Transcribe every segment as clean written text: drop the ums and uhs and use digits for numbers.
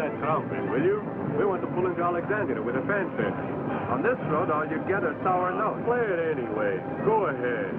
that trumpet, will you? We want to pull into Alexandria with a fanfare. On this road, all you get are sour notes. Play it anyway. Go ahead.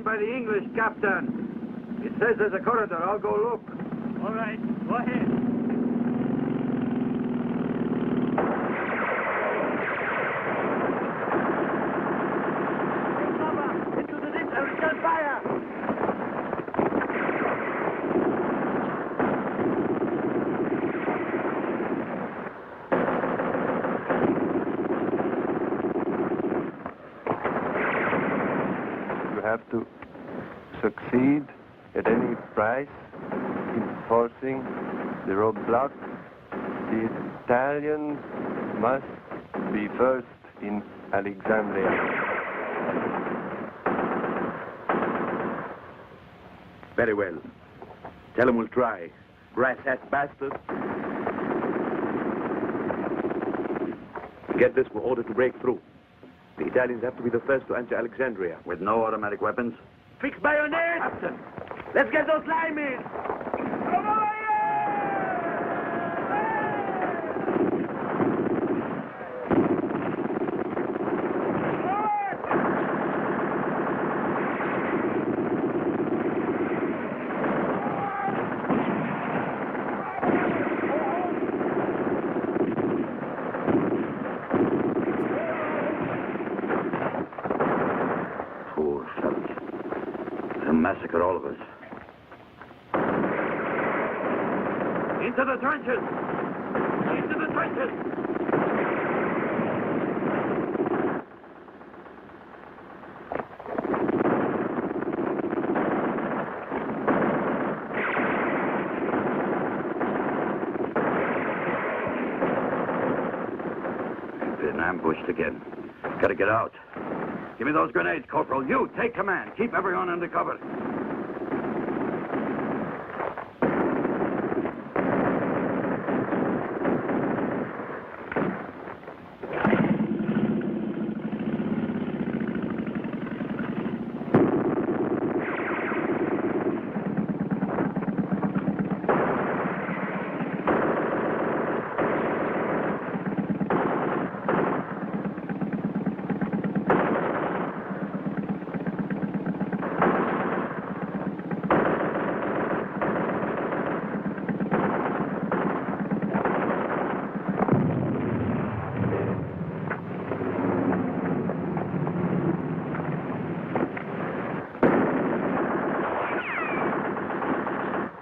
By the English, Captain. It says there's a corridor. I'll go look. All right, go ahead. Into the ditch, I will stand fire. You have to succeed at any price in forcing the roadblock. The Italians must be first in Alexandria. Very well. Tell him we'll try. Brass-ass bastard. Get this, we're ordered to break through. The Italians have to be the first to enter Alexandria. With no automatic weapons? Fix bayonets! Captain! Let's get those linemen! Come on! Massacre all of us. Into the trenches! Into the trenches! Been ambushed again. Gotta get out. Give me those grenades, Corporal. You, take command. Keep everyone under cover.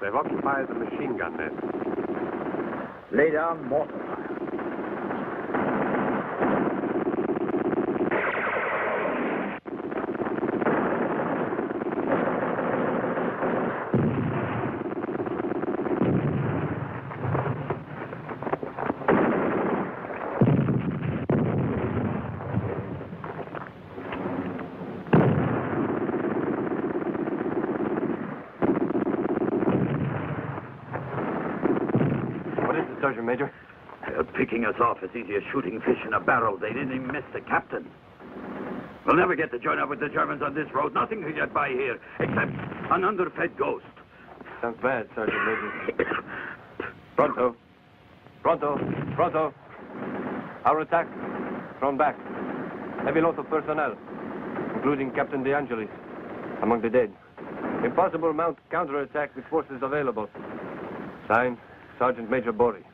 They've occupied the machine gun nest. Lay down mortar fire. Sergeant Major? They're picking us off as easy as shooting fish in a barrel. They didn't even miss the captain. We'll never get to join up with the Germans on this road. Nothing can get by here except an underfed ghost. Sounds bad, Sergeant Major. Pronto. Pronto. Pronto. Our attack. Thrown back. Heavy loss of personnel, including Captain De Angelis, among the dead. Impossible mount counterattack with forces available. Signed, Sergeant Major Bori.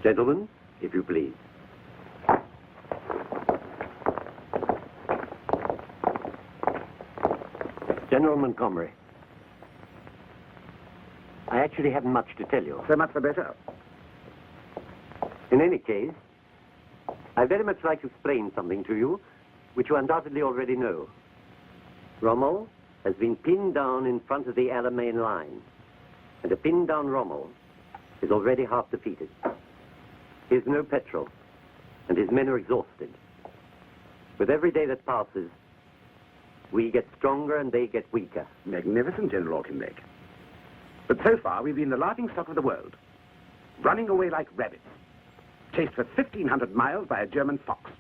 Gentlemen, if you please. General Montgomery, I actually haven't much to tell you. So much the better. In any case, I'd very much like to explain something to you, which you undoubtedly already know. Rommel has been pinned down in front of the Alamein line, and a pinned down Rommel is already half defeated. He has no petrol, and his men are exhausted. With every day that passes, we get stronger and they get weaker. Magnificent, General Auchinleck. But so far, we've been the laughing stock of the world, running away like rabbits, chased for 1,500 miles by a German fox.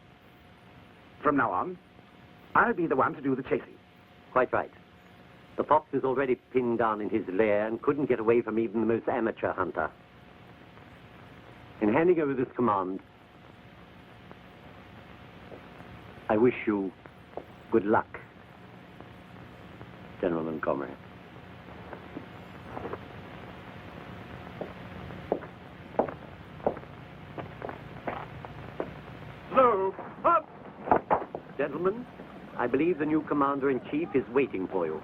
From now on, I'll be the one to do the chasing. Quite right. The fox is already pinned down in his lair and couldn't get away from even the most amateur hunter. In handing over this command, I wish you good luck, General Montgomery. Slow. Up. Gentlemen, I believe the new commander-in-chief is waiting for you.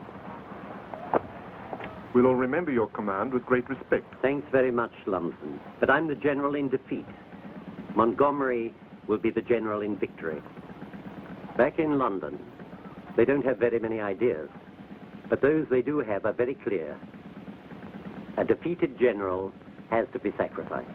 We'll all remember your command with great respect. Thanks very much, Lumsden. But I'm the general in defeat. Montgomery will be the general in victory. Back in London, they don't have very many ideas. But those they do have are very clear. A defeated general has to be sacrificed.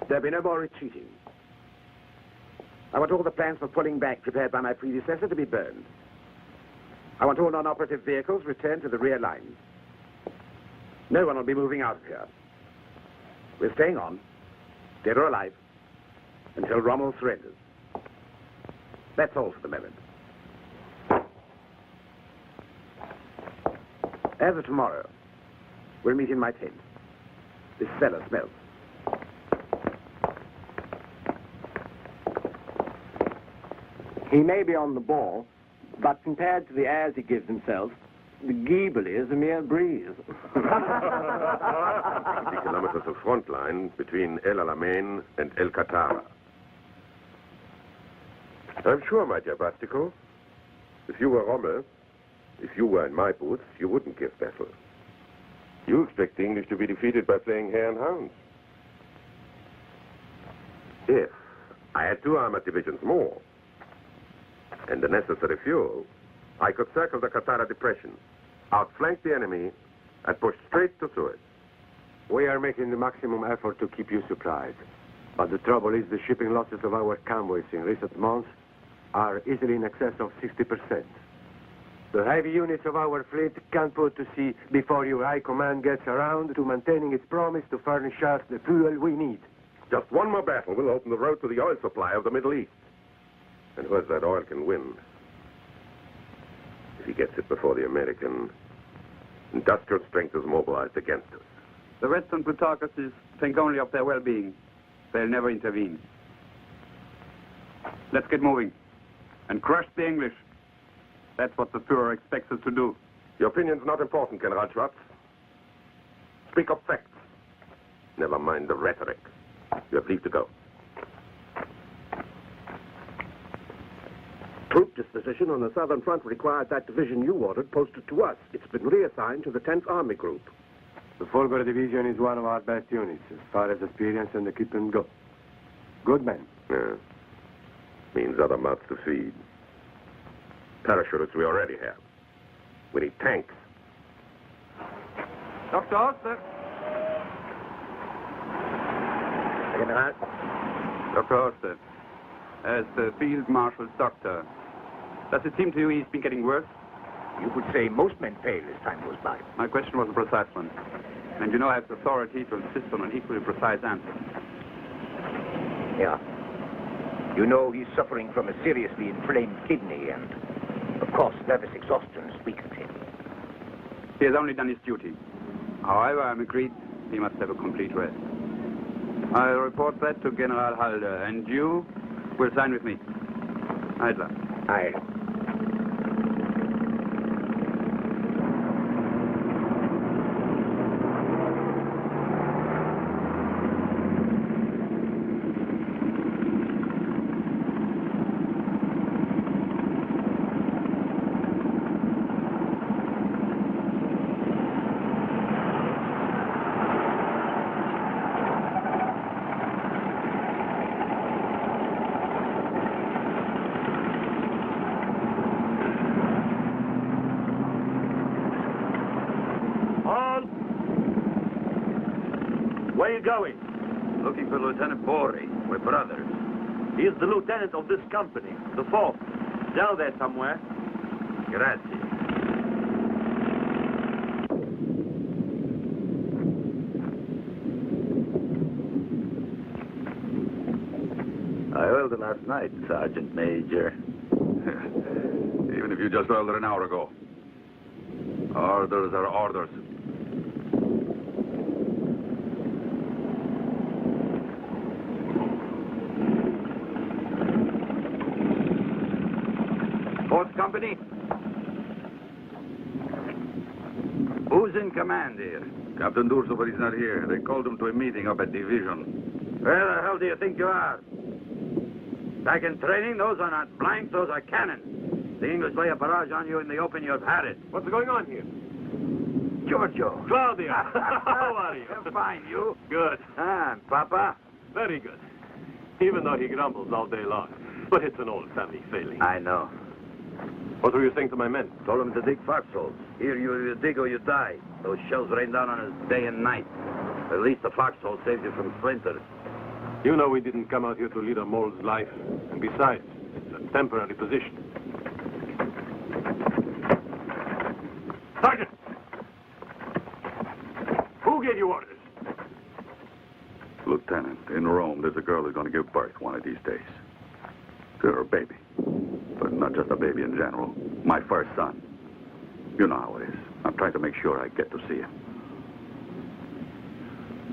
There'll be no more retreating. I want all the plans for pulling back prepared by my predecessor to be burned. I want all non-operative vehicles returned to the rear lines. No one will be moving out of here. We're staying on, dead or alive, until Rommel surrenders. That's all for the moment. As of tomorrow, we'll meet in my tent. This cellar smells. He may be on the ball, but compared to the airs he gives himself, the Giebel is a mere breeze. 20 kilometers of front line between El Alamein and El Qattara. I'm sure, my dear Bastico, if you were Rommel, if you were in my boots, you wouldn't give battle. You expect the English to be defeated by playing hare and hounds. If I had 2 armored divisions more, and the necessary fuel, I could circle the Qattara depression, outflank the enemy, and push straight to Suez. We are making the maximum effort to keep you supplied. But the trouble is the shipping losses of our convoys in recent months are easily in excess of 60%. The heavy units of our fleet can't put to sea before your high command gets around to maintaining its promise to furnish us the fuel we need. Just one more battle will open the road to the oil supply of the Middle East. And whoever that oil can win, if he gets it before the American, industrial strength is mobilized against us. The Western plutocracies think only of their well-being. They'll never intervene. Let's get moving and crush the English. That's what the Führer expects us to do. Your opinion's not important, General Schwartz. Speak of facts. Never mind the rhetoric. You have leave to go. Troop disposition on the southern front required that division you ordered posted to us. It's been reassigned to the 10th Army Group. The Fulgur Division is one of our best units as far as experience and equipment go. Good men. Yeah. Means other mouths to feed. Parachutists we already have. We need tanks. Dr. Oster. General. Dr. Oster, as the Field Marshal's doctor, does it seem to you he's been getting worse? You could say most men fail as time goes by. My question was a precise one. And you know I have the authority to insist on an equally precise answer. Yeah. You know he's suffering from a seriously inflamed kidney and, of course, nervous exhaustion has weakened him. He has only done his duty. However, I'm agreed he must have a complete rest. I'll report that to General Halder, and you will sign with me. Idler. Aye. Where are you going? Looking for Lieutenant Bori. We're brothers. He is the lieutenant of this company, the 4th. Down there somewhere. Grazie. I oiled it last night, Sergeant Major. Even if you just oiled it an hour ago. Orders are orders. Fourth Company? Who's in command here? Captain Durso, but he's not here. They called him to a meeting up at Division. Where the hell do you think you are? Back in training, those are not blanks, those are cannons. The English lay a barrage on you in the open, you've had it. What's going on here? Giorgio. Claudia, how are you? Fine, you? Good. And Papa? Very good. Even though he grumbles all day long. But it's an old family failing. I know. What were you saying to my men? Told him to dig foxholes. Here, you dig or you die. Those shells rain down on us day and night. At least the foxhole saves you from splinters. You know we didn't come out here to lead a mole's life. And besides, it's a temporary position. Sergeant! Who gave you orders? Lieutenant, in Rome, there's a girl who's going to give birth one of these days. To her baby. But not just a baby in general. My first son. You know how it is. I'm trying to make sure I get to see him.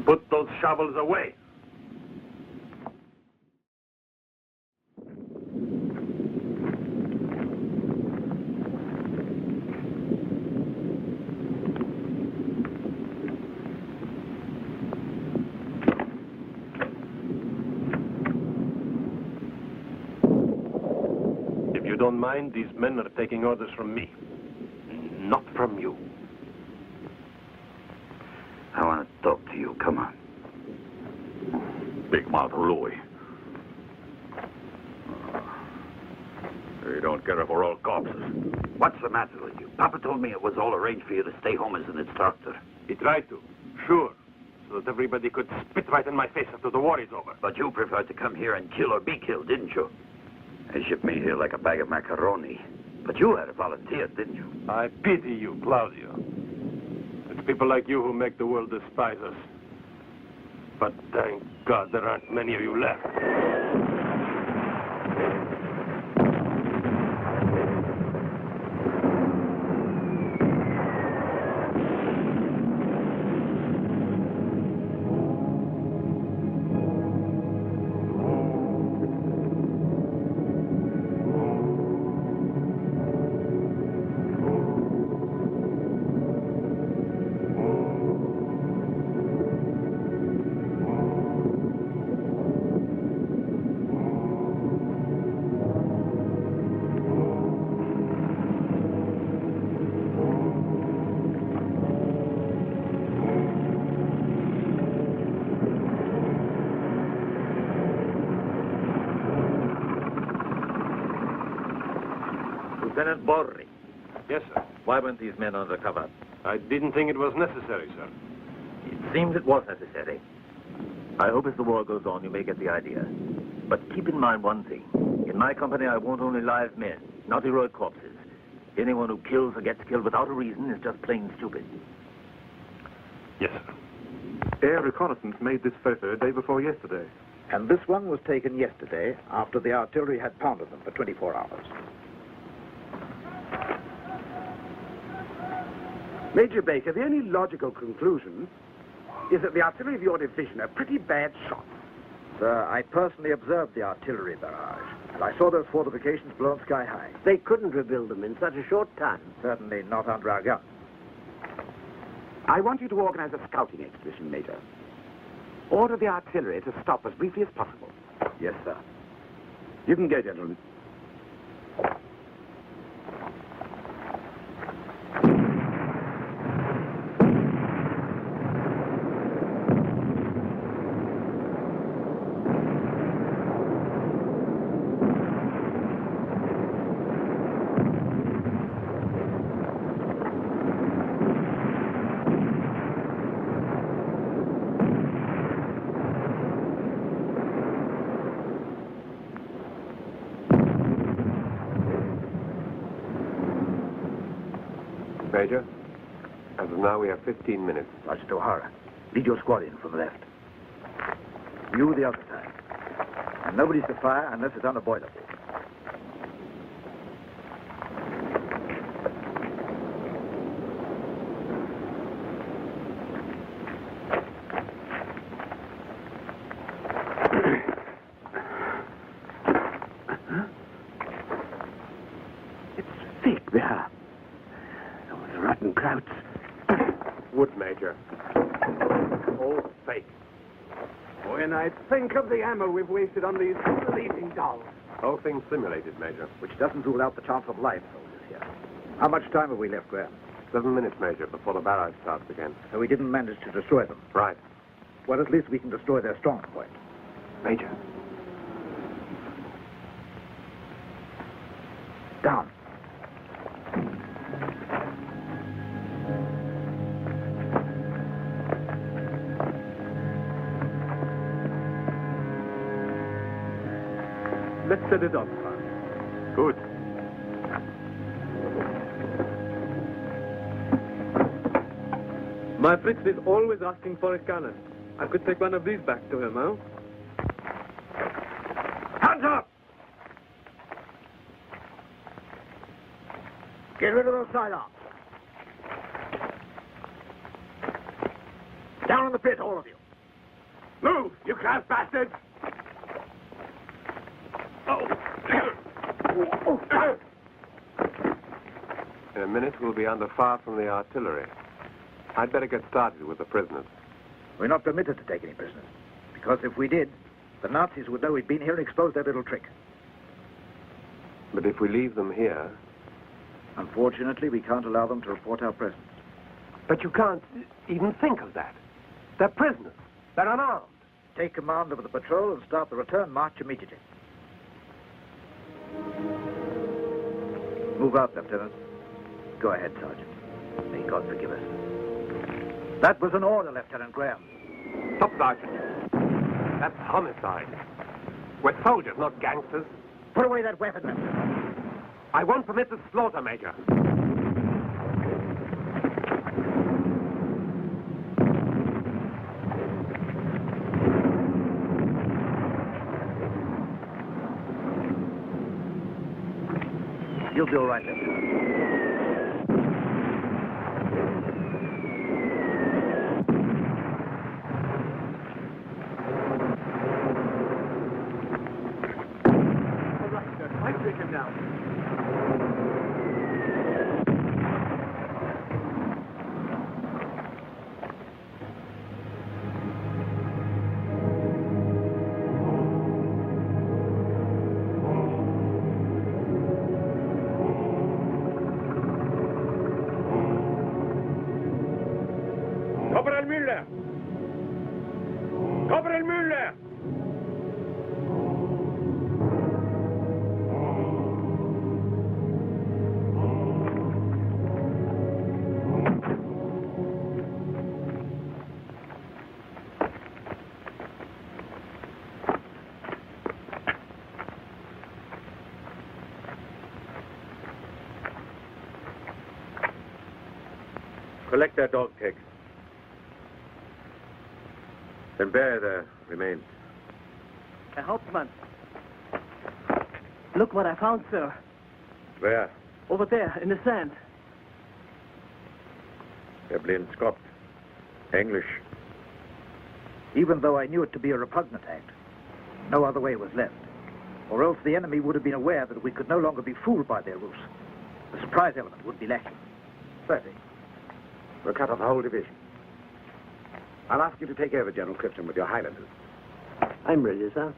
Put those shovels away. If you don't mind, these men are taking orders from me. Not from you. I want to talk to you. Come on. Big mouth Louis. They don't care if we're all corpses. What's the matter with you? Papa told me it was all arranged for you to stay home as an instructor. He tried to, sure, so that everybody could spit right in my face after the war is over. But you preferred to come here and kill or be killed, didn't you? They shipped me here like a bag of macaroni. But you had volunteered, didn't you? I pity you, Claudio. It's people like you who make the world despise us. But thank God there aren't many of you left. Lieutenant Borri. Yes, sir. Why weren't these men undercover? I didn't think it was necessary, sir. It seems it was necessary. I hope as the war goes on, you may get the idea. But keep in mind one thing. In my company, I want only live men, not heroic corpses. Anyone who kills or gets killed without a reason is just plain stupid. Yes, sir. Air reconnaissance made this photo day before yesterday. And this one was taken yesterday after the artillery had pounded them for 24 hours. Major Baker, the only logical conclusion is that the artillery of your division are pretty bad shots. Sir, I personally observed the artillery barrage. I saw those fortifications blown sky high. They couldn't rebuild them in such a short time. Certainly not under our guns. I want you to organize a scouting expedition, Major. Order the artillery to stop as briefly as possible. Yes, sir. You can go, gentlemen. Major, as of now, we have 15 minutes. Sergeant O'Hara, lead your squad in from the left. You the other side. And nobody's to fire unless it's unavoidable. It's thick there. Those rotten krauts. Wood, Major. All fake. When I think of the ammo we've wasted on these sleeping dolls. Whole thing simulated, Major. Which doesn't rule out the chance of live soldiers here. How much time have we left, Graham? 7 minutes, Major, before the barrage starts again. So we didn't manage to destroy them. Right. Well, at least we can destroy their strong point. Major. Down. Let's set it up. Good. My Fritz is always asking for a cannon. I could take one of these back to him, huh? Hands up! Get rid of those sidearms. Down in the pit, all of you. Move, you class bastards! In a minute, we'll be under fire from the artillery. I'd better get started with the prisoners. We're not permitted to take any prisoners. Because if we did, the Nazis would know we'd been here and expose their little trick. But if we leave them here... Unfortunately, we can't allow them to report our presence. But you can't even think of that. They're prisoners. They're unarmed. Take command of the patrol and start the return march immediately. Move out, Lieutenant. Go ahead, Sergeant. May God forgive us. That was an order, Lieutenant Graham. Stop, Sergeant. That's homicide. We're soldiers, not gangsters. Put away that weapon, Lieutenant. I won't permit the slaughter, Major. You'll be all right, Lieutenant. All right, sir. I'll take him down. Corporal Müller! Corporal Müller! Collect their dog tags. Then bear the remains. Herr Hauptmann. Look what I found, sir. Where? Over there, in the sand. Evelyn Scott. English. Even though I knew it to be a repugnant act, No other way was left. Or else the enemy would have been aware that we could no longer be fooled by their ruse. The surprise element would be lacking. 30. We'll cut off the whole division. I'll ask you to take over, General Clifton, with your Highlanders. I'm ready, sir.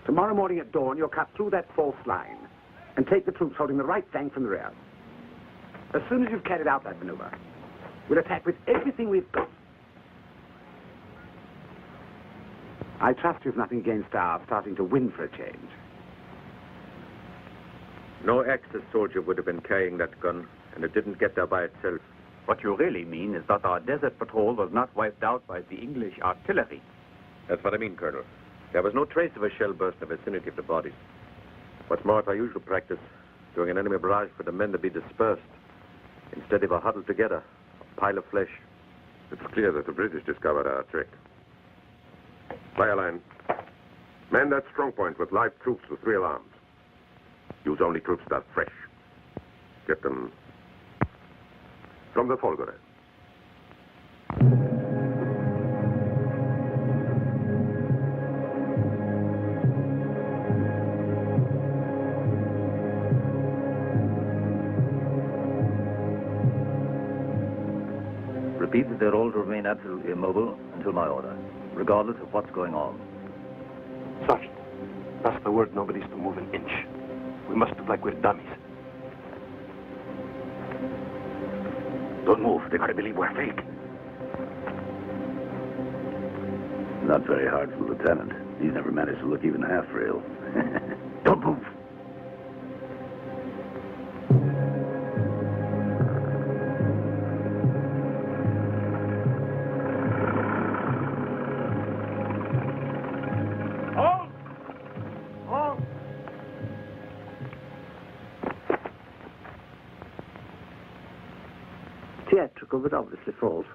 Tomorrow morning at dawn, you'll cut through that false line and take the troops holding the right flank from the rear. As soon as you've carried out that maneuver, we'll attack with everything we've got. I trust you've nothing against our starting to win for a change. No Axis soldier would have been carrying that gun, and it didn't get there by itself. What you really mean is that our desert patrol was not wiped out by the English artillery. That's what I mean, Colonel. There was no trace of a shell burst in the vicinity of the bodies. What's more, it's our usual practice, during an enemy barrage, for the men to be dispersed. Instead, they were huddled together, a pile of flesh. It's clear that the British discovered our trick. Fire line. Man that strong point with live troops with 3 alarms. Use only troops that are fresh. Get them from the Folgore. Repeat that they're all to remain absolutely immobile until my order, regardless of what's going on. Sergeant, that's the word. Nobody's to move an inch. We must look like we're dummies. Don't move. They're going to believe we're fake. Not very hard for the lieutenant. He's never managed to look even half real. Don't move. Theatrical, but obviously false.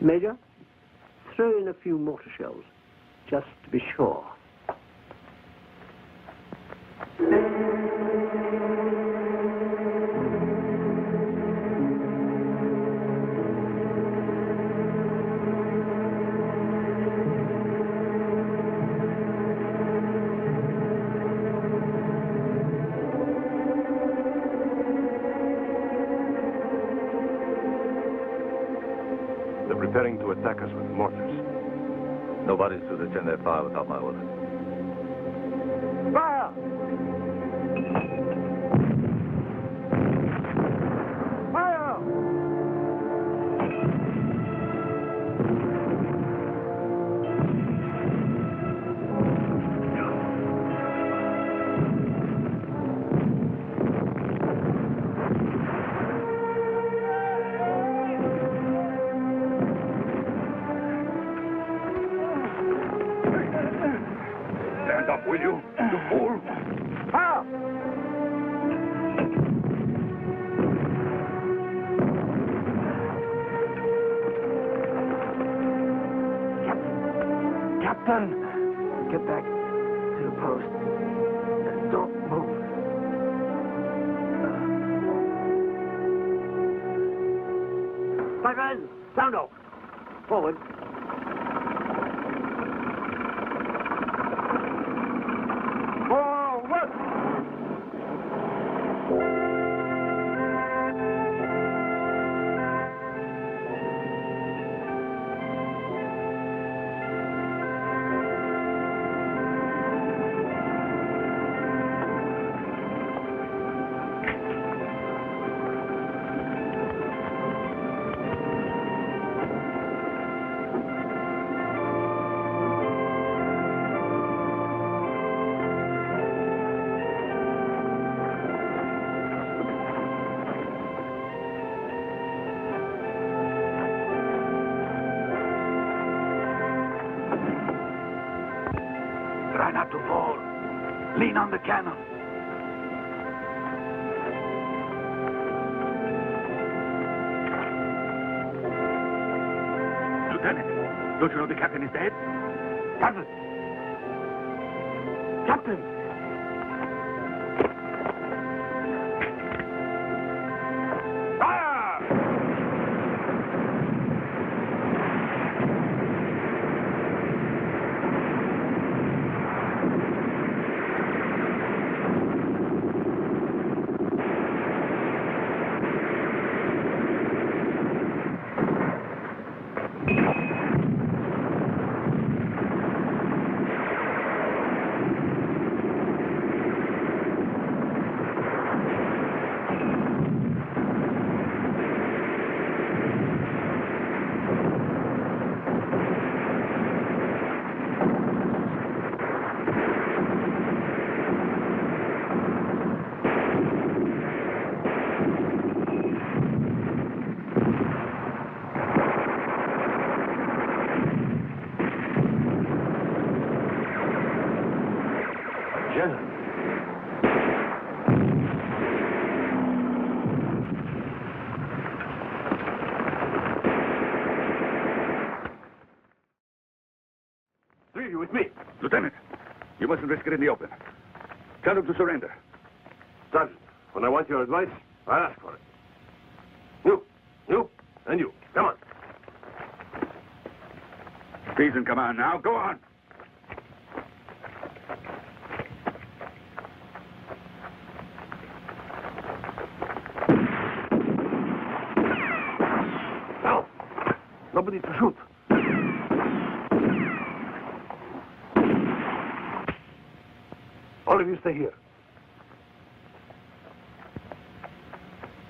Major, throw in a few mortar shells, just to be sure. Preparing to attack us with mortars. Nobody's to return their fire without my orders. Fire! Fire! Will you? You fool! Fire! Captain! Get back to your post. Don't move. My men, sound off. Forward. Try not to fall. Lean on the cannon. Lieutenant, don't you know the captain is dead? Captain! Captain! leave you with me. Lieutenant, you mustn't risk it in the open. Tell them to surrender. Sergeant, when I want your advice, I'll ask for it. You, and you. Come on. Peace and command now. Go on. Now, nobody to shoot. All of you stay here.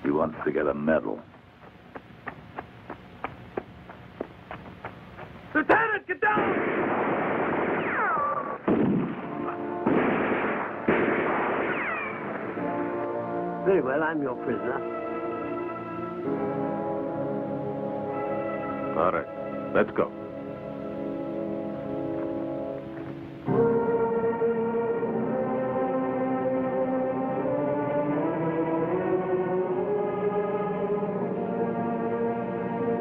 He wants to get a medal. Lieutenant, get down! Very well, I'm your prisoner. All right, let's go.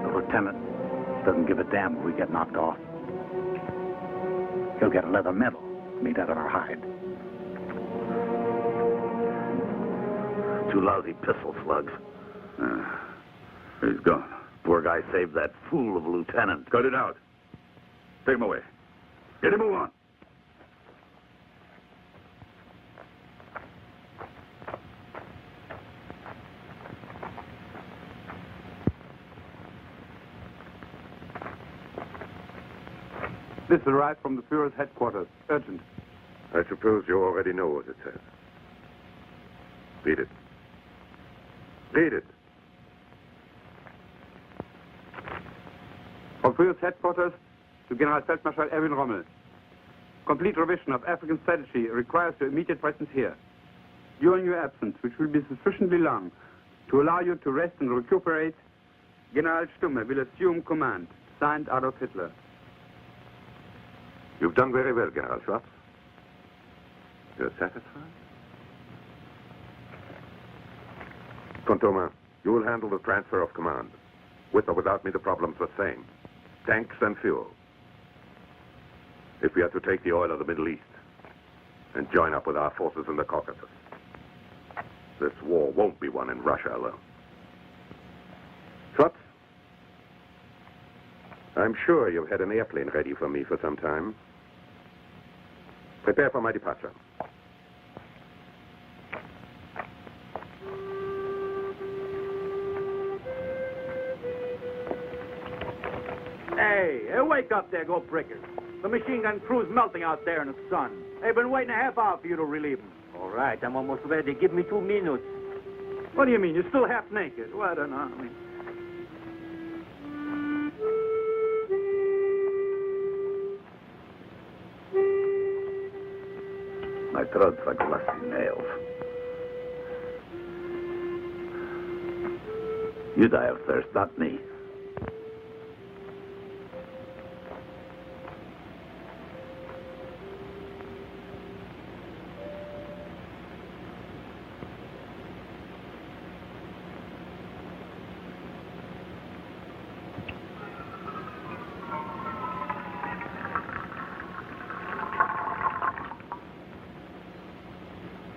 The lieutenant doesn't give a damn if we get knocked off. He'll get a leather medal made out of our hide. Two lousy pistol slugs. He's gone. Poor guy saved that fool of a lieutenant. Cut it out. Take him away. Get him move on. This arrived from the Führer's headquarters. Urgent. I suppose you already know what it says. Read it. Read it. From Führer's headquarters to General Feldmarschall Erwin Rommel. Complete revision of African strategy requires your immediate presence here. During your absence, which will be sufficiently long to allow you to rest and recuperate, General Stumme will assume command. Signed, Adolf Hitler. You've done very well, General Schwartz. You're satisfied? Contoma, you will handle the transfer of command. With or without me, the problem's the same. Tanks and fuel. If we are to take the oil of the Middle East and join up with our forces in the Caucasus, this war won't be won in Russia alone. Schwartz, I'm sure you've had an airplane ready for me for some time. Prepare for my departure. Hey, wake up there, go prickers. The machine gun crew's melting out there in the sun. They've been waiting a half hour for you to relieve them. All right, I'm almost ready. Give me 2 minutes. What do you mean? You're still half naked. Well, I don't know. I mean... My throat's like rusty nails. You die of thirst, not me.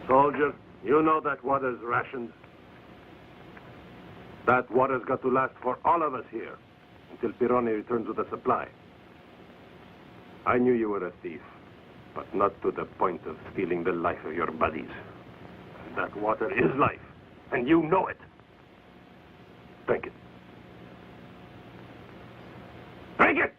Soldier, you know that water's rationed. That water's got to last for all of us here until Ferroni returns with a supply. I knew you were a thief, but not to the point of stealing the life of your buddies. That water is life, and you know it. Drink it. Drink it!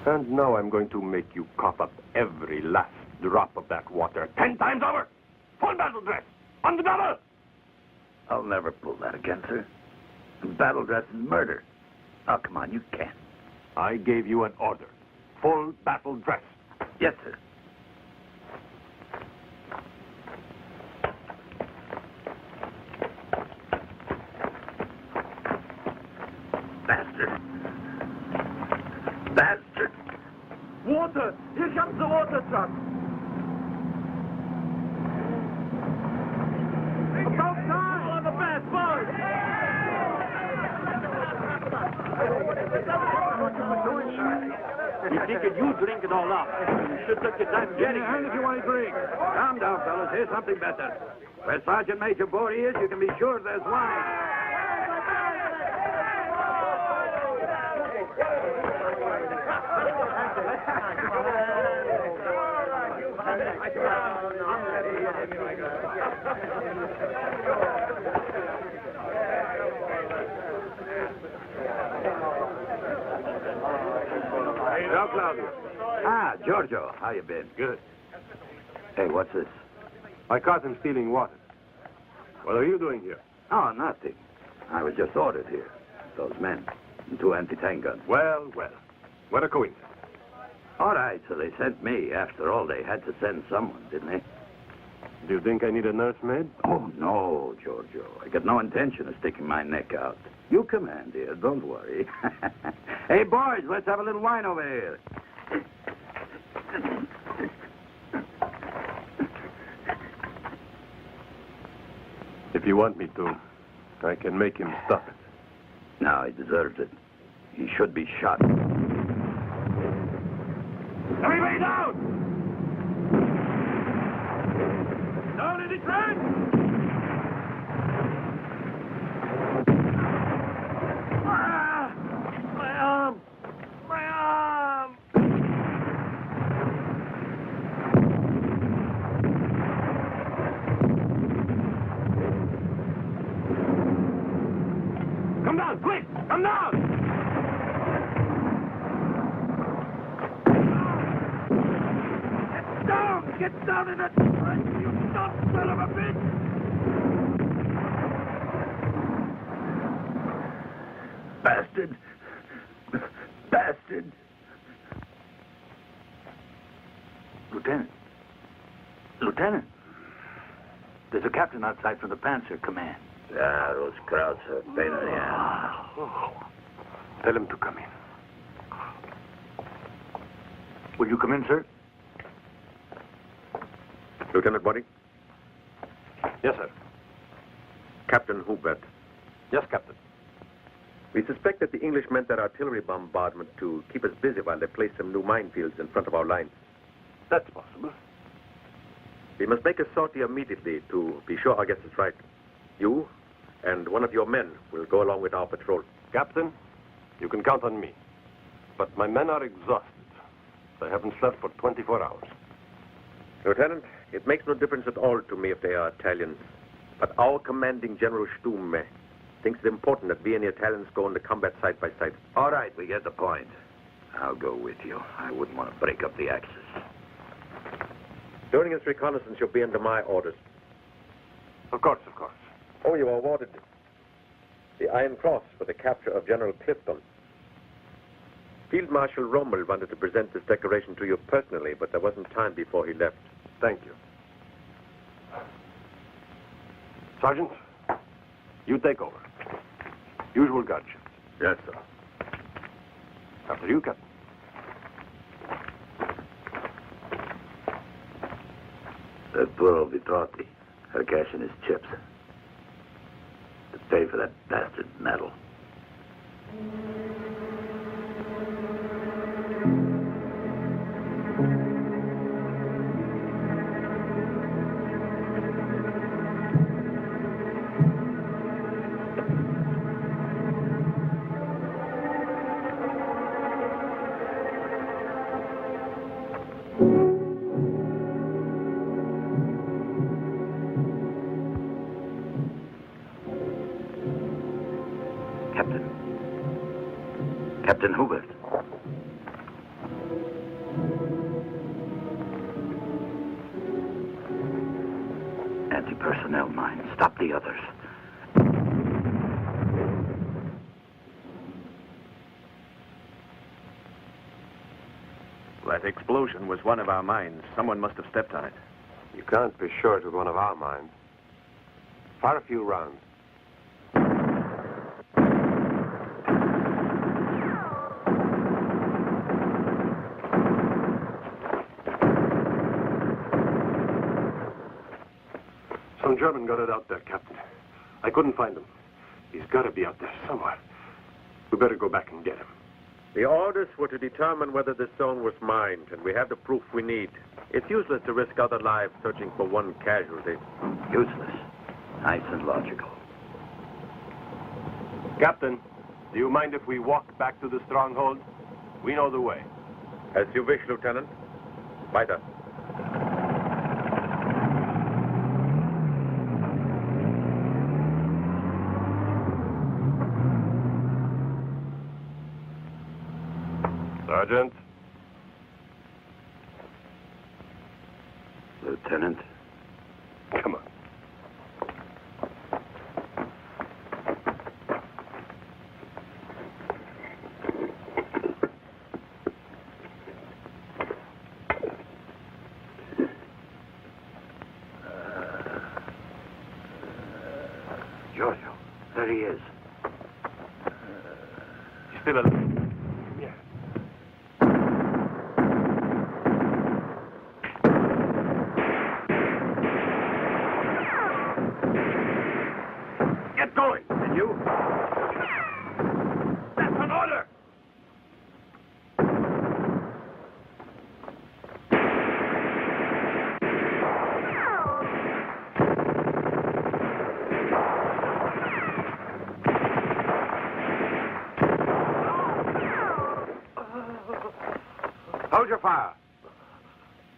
And now I'm going to make you cough up every last drop of that water 10 times over. Full battle dress. On the double. I'll never pull that against her. Battle dress is murder. Oh, come on, you can't. I gave you an order. Full battle dress. Yes, sir. Bastard! Water! Here comes the He figured you drink it all up. You should take your time getting hand if you want a drink. Calm down, fellas. Here's something better. Where Sergeant Major Bory is, you can be sure there's wine. Ciao, Claudio. Ah, Giorgio. How you been? Good. Hey, what's this? I caught him stealing water. What are you doing here? Oh, nothing. I was just ordered here. Those men. And 2 anti-tank guns. Well, well. What a coincidence. All right, so they sent me. After all, they had to send someone, didn't they? Do you think I need a nursemaid? Oh, no, Giorgio. I got no intention of sticking my neck out. You command here. Don't worry. Hey, boys, let's have a little wine over here. If you want me to, I can make him stop it. No, he deserves it. He should be shot. Everybody down! Down in the trench! My arm! My arm! Come down, quick! Come down! Get down in that trench, you dumb son of a bitch! Bastard! Bastard! Lieutenant. Lieutenant. There's a captain outside from the Panzer Command. Yeah, those crowds are a pain in the ass. Tell him to come in. Will you come in, sir? Lieutenant Body? Yes, sir. Captain Hubert. Yes, Captain. We suspect that the English meant their artillery bombardment to keep us busy while they placed some new minefields in front of our lines. That's possible. We must make a sortie immediately to be sure our guess is right. You and one of your men will go along with our patrol. Captain, you can count on me. But my men are exhausted. They haven't slept for 24 hours. Lieutenant, it makes no difference at all to me if they are Italians. But our commanding General Stumme thinks it important that we and the Italians go into combat side by side. All right, we get the point. I'll go with you. I wouldn't want to break up the Axis. During this reconnaissance, you'll be under my orders. Of course, of course. Oh, you are awarded the Iron Cross for the capture of General Clifton. Field Marshal Rommel wanted to present this decoration to you personally, but there wasn't time before he left. Thank you. Sergeant, you take over. Usual guardships. Yes, sir. After you, Captain. Arturo Vitrotti, her cash in his chips. To pay for that bastard medal. Captain Hubert. Anti-personnel mine. Stop the others. That explosion was one of our mines. Someone must have stepped on it. You can't be sure it was one of our mines. Fire a few rounds. Some German got it out there, Captain. I couldn't find him. He's got to be out there somewhere. We better go back and get him. The orders were to determine whether the stone was mined, and we have the proof we need. It's useless to risk other lives searching for one casualty. Useless. Nice and logical. Captain, do you mind if we walk back to the stronghold? We know the way. As you wish, Lieutenant. Weiter. Sergeant. Lieutenant. Come on. Giorgio, there he is. He's still alive. Yeah. Get going, and you? That's an order! Hold your fire.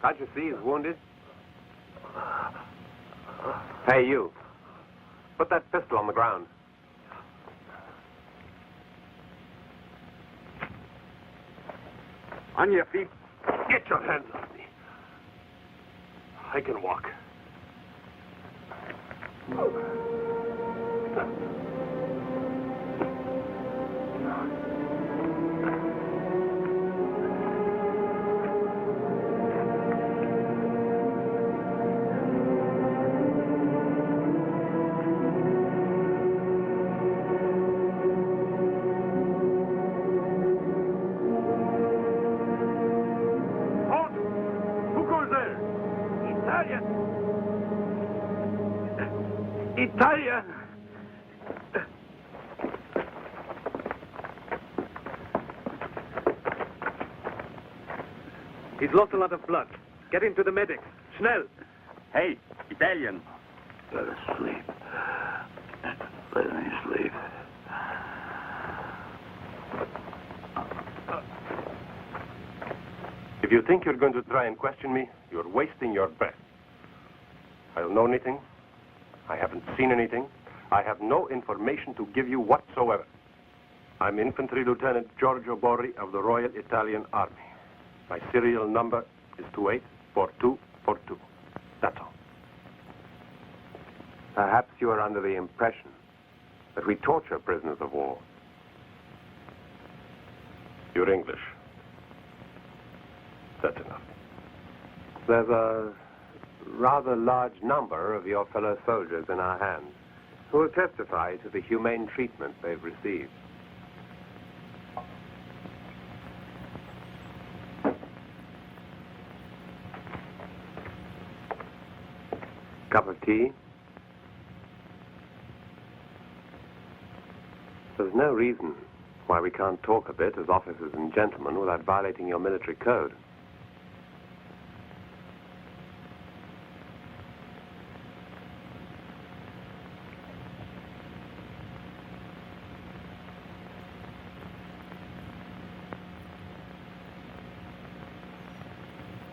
Can't you see he's wounded? Hey, you. Put that pistol on the ground. On your feet. Get your hands off me. I can walk. Italia! He's lost a lot of blood. Get him to the medics. Schnell! Hey, Italian. Let us sleep. Let me sleep. If you think you're going to try and question me, you're wasting your breath. I don't know anything. I haven't seen anything. I have no information to give you whatsoever. I'm Infantry Lieutenant Giorgio Borri of the Royal Italian Army. My serial number is 284242. That's all. Perhaps you are under the impression that we torture prisoners of war. You're English. That's enough. There's a rather large number of your fellow soldiers in our hands who will testify to the humane treatment they've received. Cup of tea? There's no reason why we can't talk a bit as officers and gentlemen without violating your military code.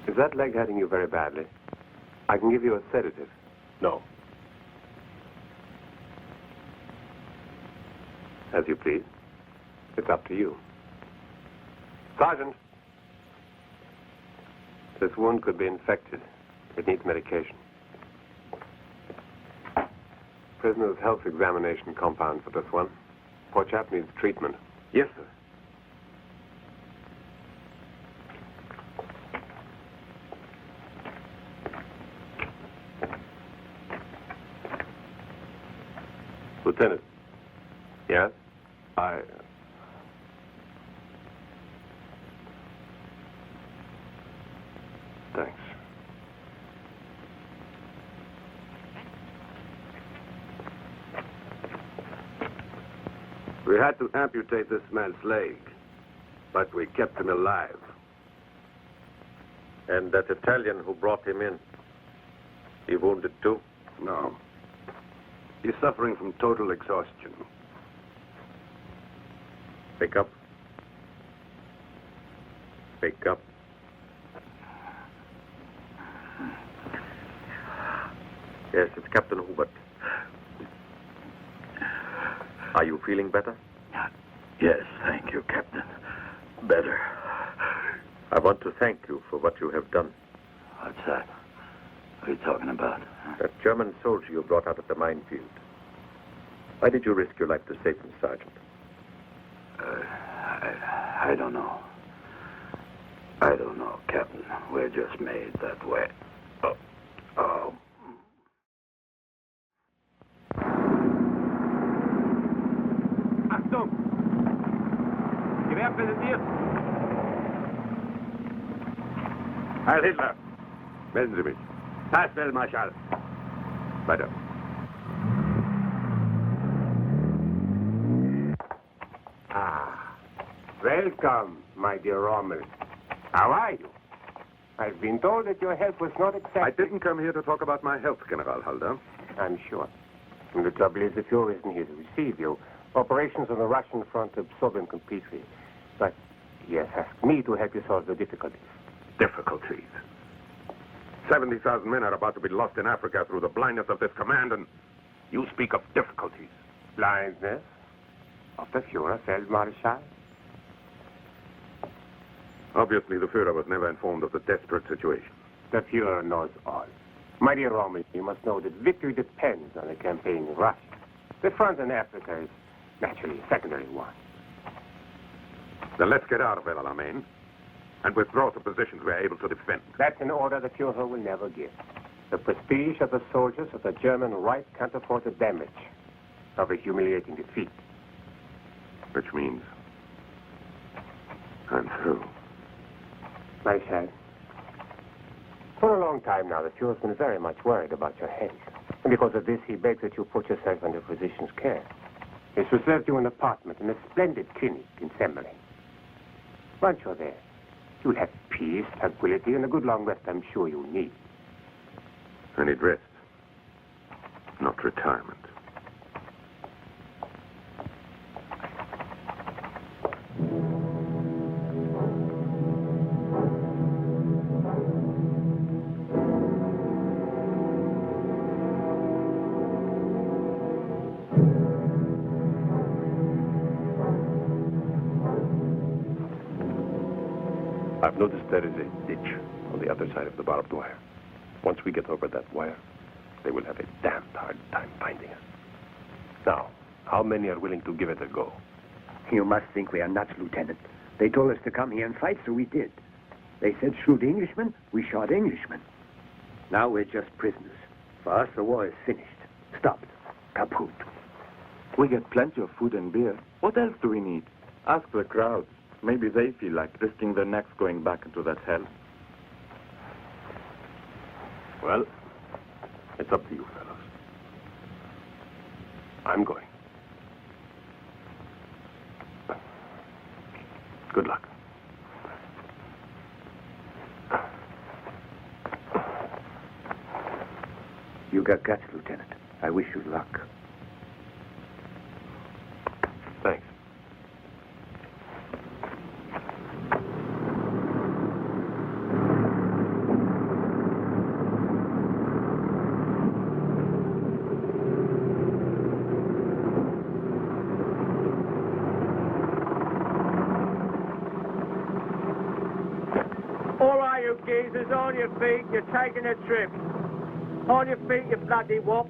Is that leg hurting you very badly? I can give you a sedative. No. As you please. It's up to you. Sergeant! This wound could be infected. It needs medication. Prisoner's health examination compound for this one. Poor chap needs treatment. Yes, sir. Lieutenant. Yes? Thanks. We had to amputate this man's leg. But we kept him alive. And that Italian who brought him in, he wounded too? No. He's suffering from total exhaustion. Wake up. Wake up. Yes, it's Captain Hubert. Are you feeling better? Yes, thank you, Captain. Better. I want to thank you for what you have done. What's that? What are you talking about? That German soldier you brought out of the minefield. Why did you risk your life to save him, Sergeant? I don't know. I don't know, Captain. We're just made that way. Oh. Achtung! Gewehr präsentiert! Heil Hitler! Melden Sie mich. Feldmarschall. Weiter. Welcome, my dear Rommel. How are you? I've been told that your health was not accepted. I didn't come here to talk about my health, General Halder. I'm sure. And the trouble is, the Fuhrer isn't here to receive you. Operations on the Russian front absorb him completely. But he has asked me to help you solve the difficulties. Difficulties. 70,000 men are about to be lost in Africa through the blindness of this command, and you speak of difficulties. Blindness of the Fuhrer, Feldmarschall? Obviously, the Führer was never informed of the desperate situation. The Fuhrer knows all. My dear Rommel, you must know that victory depends on the campaign in Russia. The front in Africa is naturally a secondary one. Then let's get out of El Alamein and withdraw to positions we are able to defend. That's an order the Fuhrer will never give. The prestige of the soldiers of the German right can't afford the damage of a humiliating defeat. Which means I'm through. Nice head. For a long time now, the Fuhrer's been very much worried about your health. And because of this, he begs that you put yourself under physician's care. He's reserved you an apartment in a splendid clinic in Semmelin. Once you're there, you'll have peace, tranquility, and a good long rest I'm sure you'll need. I need rest, not retirement. I've noticed there is a ditch on the other side of the barbed wire. Once we get over that wire, they will have a damned hard time finding us. Now, how many are willing to give it a go? You must think we are nuts, Lieutenant. They told us to come here and fight, so we did. They said shoot Englishmen, we shot Englishmen. Now we're just prisoners. For us, the war is finished. Stopped. Kaput. We get plenty of food and beer. What else do we need? Ask the crowds. Maybe they feel like risking their necks going back into that hell. Well, it's up to you, fellows. I'm going. Good luck. You got guts, Lieutenant. I wish you luck. Thanks. Geezers, on your feet, you're taking a trip. On your feet, you bloody wop.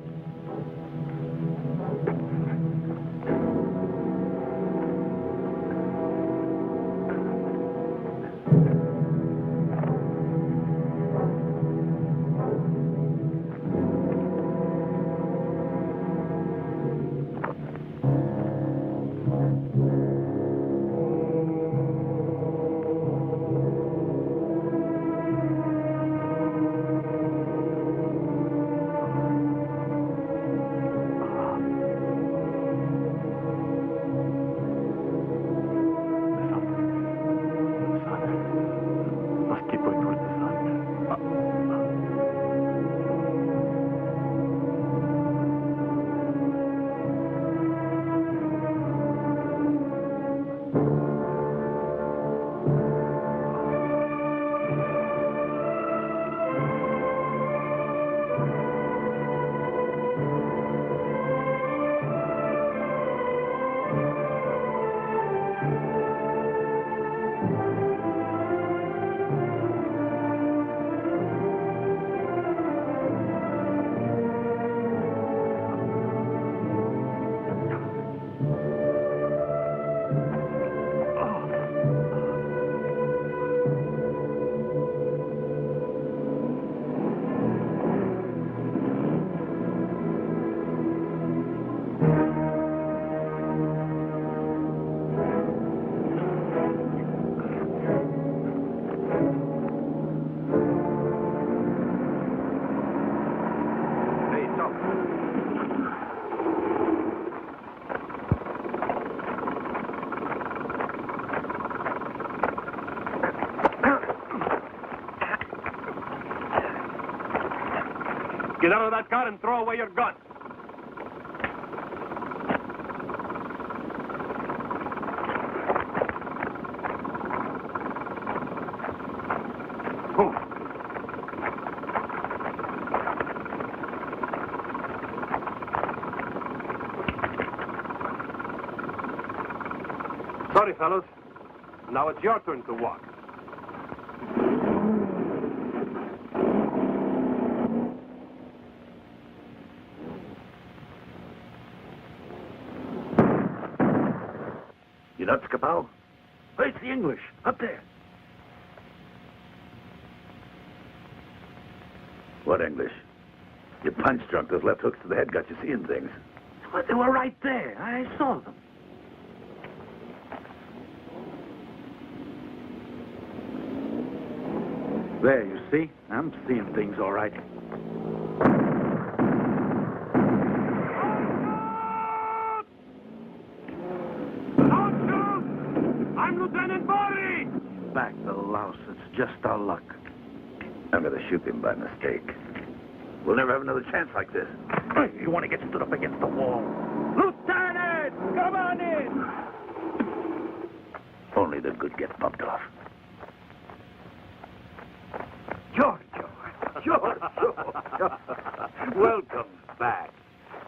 Get out of that car and throw away your gun. Sorry, fellows. Now it's your turn to walk. You nuts, Kapow? Where's the English? Up there. What English? You punch drunk. Those left hooks to the head got you seeing things. But they were right there. I saw them. There, you see? I'm seeing things all right. I'm Lieutenant Bori! Back the louse. It's just our luck. I'm going to shoot him by mistake. We'll never have another chance like this. You want to get stood up against the wall. Lieutenant! Come on in! Only the good get bumped off. Giorgio! Welcome back.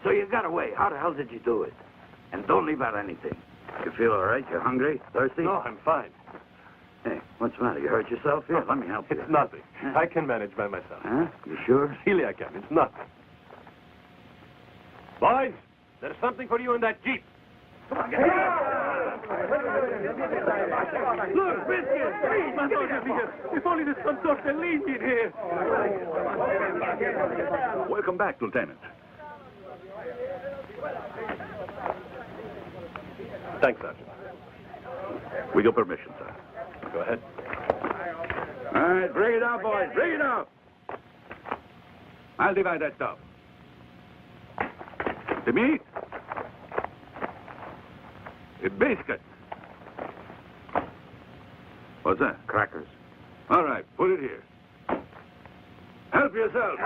So you got away. How the hell did you do it? And don't leave out anything. You feel all right? You hungry? Thirsty? No, I'm fine. Hey, what's the matter? You hurt yourself? Here, let me help you. It's nothing. I can manage by myself. Huh? You sure? Really, I can. It's nothing. Boys, there's something for you in that Jeep. Come on, get it. Look, biscuits! Please, if only there's some tortellini in here. Welcome back, Lieutenant. Thanks, Sergeant. With your permission, sir. Go ahead. All right, bring it out, boys. Bring it out. I'll divide that stuff. The meat. The biscuits. What's that? Crackers. All right, put it here. Help yourself.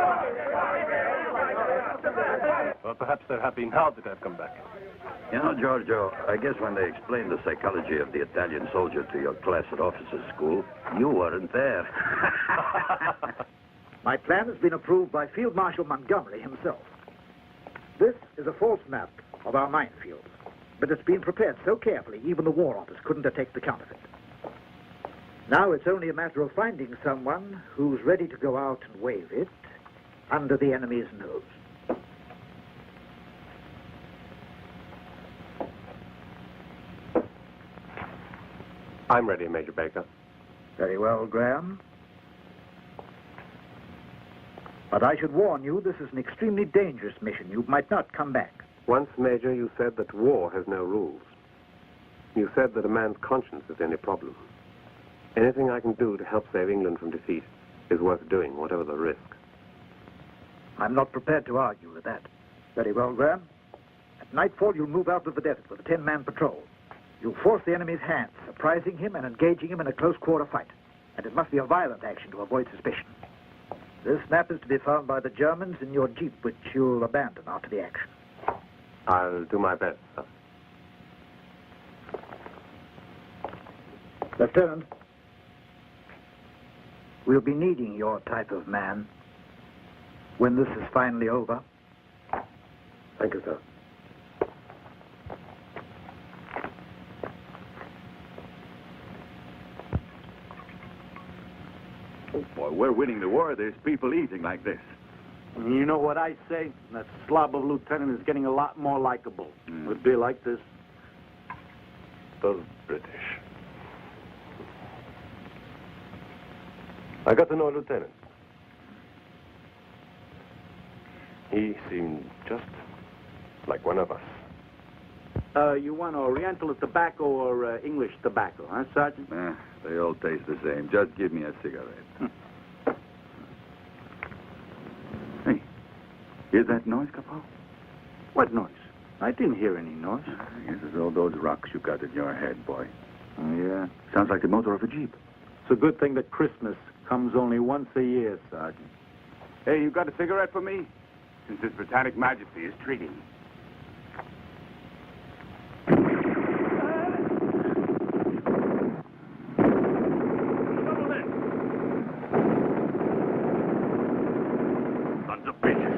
Well, perhaps they're happy now that I've come back. You know, Giorgio, I guess when they explained the psychology of the Italian soldier to your class at officers' school, you weren't there. My plan has been approved by Field Marshal Montgomery himself. This is a false map of our minefields, but it's been prepared so carefully even the War Office couldn't detect the counterfeit. Now it's only a matter of finding someone who's ready to go out and wave it under the enemy's nose. I'm ready, Major Baker. Very well, Graham. But I should warn you, this is an extremely dangerous mission. You might not come back. Once, Major, you said that war has no rules. You said that a man's conscience is the only problem. Anything I can do to help save England from defeat is worth doing, whatever the risk. I'm not prepared to argue with that. Very well, Graham. At nightfall, you'll move out of the desert with a 10-man patrol. You'll force the enemy's hand, surprising him and engaging him in a close-quarter fight. And it must be a violent action to avoid suspicion. This map is to be found by the Germans in your Jeep, which you'll abandon after the action. I'll do my best, sir. Lieutenant, we'll be needing your type of man when this is finally over. Thank you, sir. Oh, boy, we're winning the war. There's people eating like this. You know what I say? That slob of a lieutenant is getting a lot more likable. It'd be like this. Those British. I got to know a lieutenant. He seemed just like one of us. You want Oriental tobacco or English tobacco, huh, Sergeant? They all taste the same. Just give me a cigarette. Hey, hear that noise, Capo? What noise? I didn't hear any noise. I guess it's all those rocks you got in your head, boy. Oh, yeah? Sounds like the motor of a Jeep. It's a good thing that Christmas comes only once a year, Sergeant. Hey, you got a cigarette for me? Since His Britannic Majesty is treating. Sons of bitches.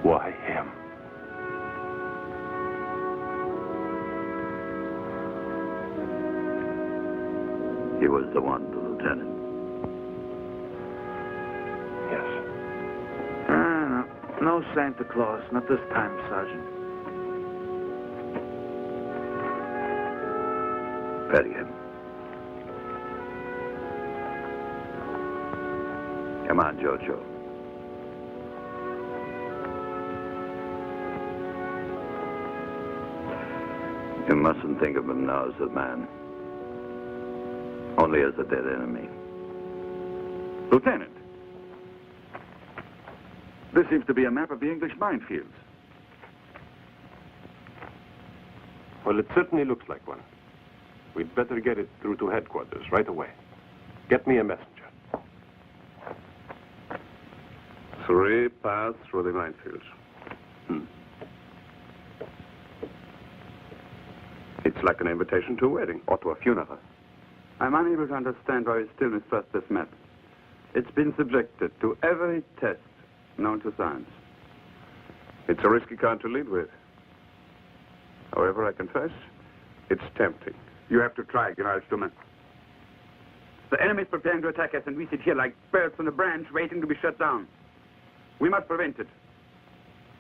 Why him? He was the one, the lieutenant. Yes. No Santa Claus, not this time, Sergeant. Bury him. Come on, Giorgio. You mustn't think of him now as a man. Only as a dead enemy. Lieutenant, this seems to be a map of the English minefields. Well, it certainly looks like one. We'd better get it through to headquarters right away. Get me a messenger. 3 paths through the minefields. It's like an invitation to a wedding or to a funeral. I'm unable to understand why we still mistrust this map. It's been subjected to every test known to science. It's a risky card to lead with. However, I confess, it's tempting. You have to try, General Stumme. The enemy is preparing to attack us, and we sit here like birds on a branch waiting to be shut down. We must prevent it.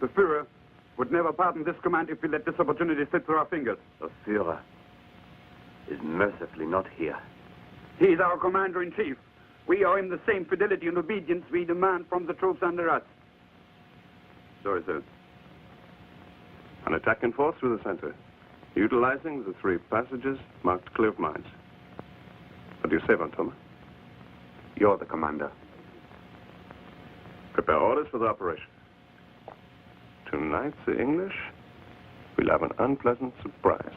The Führer would never pardon this command if we let this opportunity slip through our fingers. The Führer is mercifully not here. He is our commander-in-chief. We owe him the same fidelity and obedience we demand from the troops under us. So, sir. An attack in force through the center, utilizing the 3 passages marked clear of mines. What do you say, Von Thoma? You're the commander. Prepare orders for the operation. Tonight, the English will have an unpleasant surprise.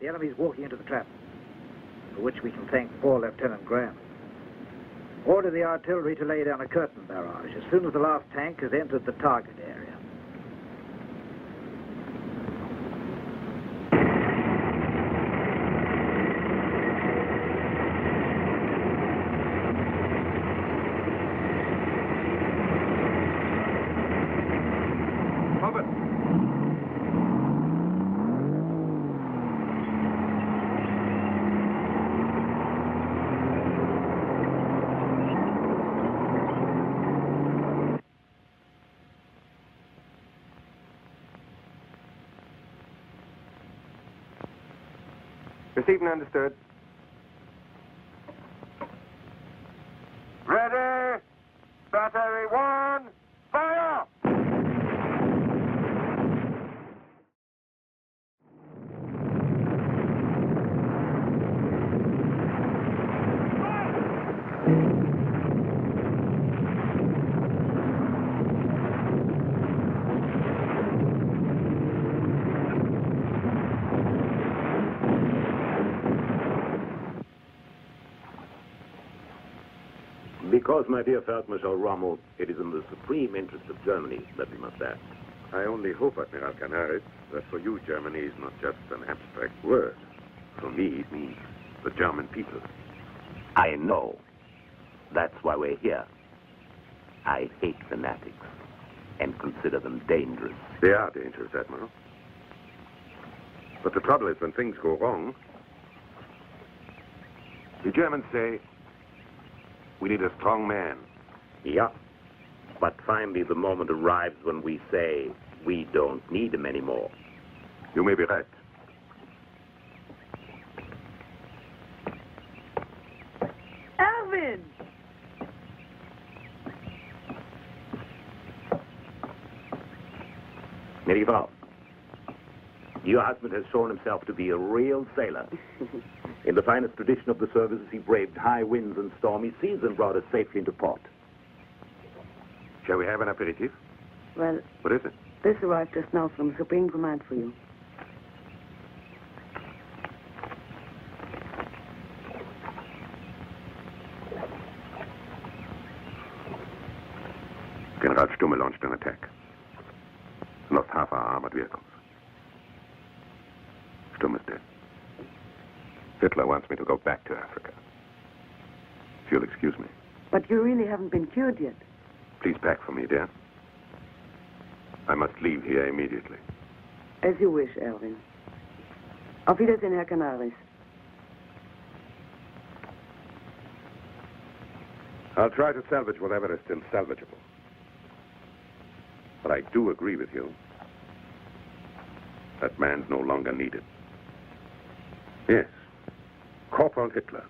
The enemy's walking into the trap, for which we can thank poor Lieutenant Graham. Order the artillery to lay down a curtain barrage as soon as the last tank has entered the target area. Received and understood. Ready? Battery 1, fire! Because, my dear Feldmarschall Rommel, it is in the supreme interest of Germany that we must act. I only hope, Admiral Canaris, that for you Germany is not just an abstract word. For me, it means the German people. I know. That's why we're here. I hate fanatics and consider them dangerous. They are dangerous, Admiral. But the trouble is when things go wrong, the Germans say, we need a strong man. Yeah. But finally the moment arrives when we say we don't need him anymore. You may be right. Erwin! Gnädige Frau, your husband has shown himself to be a real sailor. In the finest tradition of the services, he braved high winds and stormy seas and brought us safely into port. Shall we have an aperitif? Well, What is it? this arrived just now from Supreme Command for you. General Stumme launched an attack. Lost half our armored vehicles. Stumme is dead. Hitler wants me to go back to Africa. If you'll excuse me. But you really haven't been cured yet. Please pack for me, dear. I must leave here immediately. As you wish, Erwin. Auf Wiedersehen, Herr Canaris. I'll try to salvage whatever is still salvageable. But I do agree with you. That man's no longer needed. Yes. Corporal Hitler.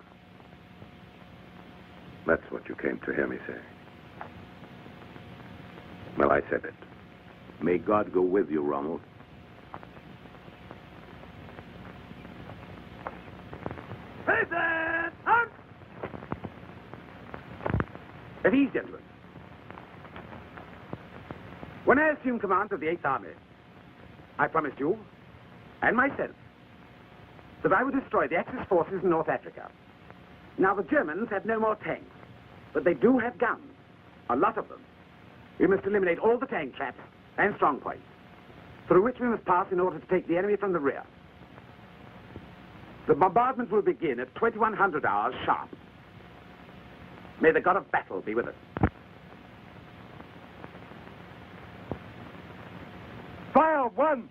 That's what you came to hear me say. Well, I said it. May God go with you, Rommel. Present! Hunt! At ease, gentlemen. When I assumed command of the 8th Army, I promised you, and myself, that I would destroy the Axis forces in North Africa. Now, the Germans have no more tanks, but they do have guns, a lot of them. We must eliminate all the tank traps and strong points, through which we must pass in order to take the enemy from the rear. The bombardment will begin at 2100 hours sharp. May the god of battle be with us. Fire one!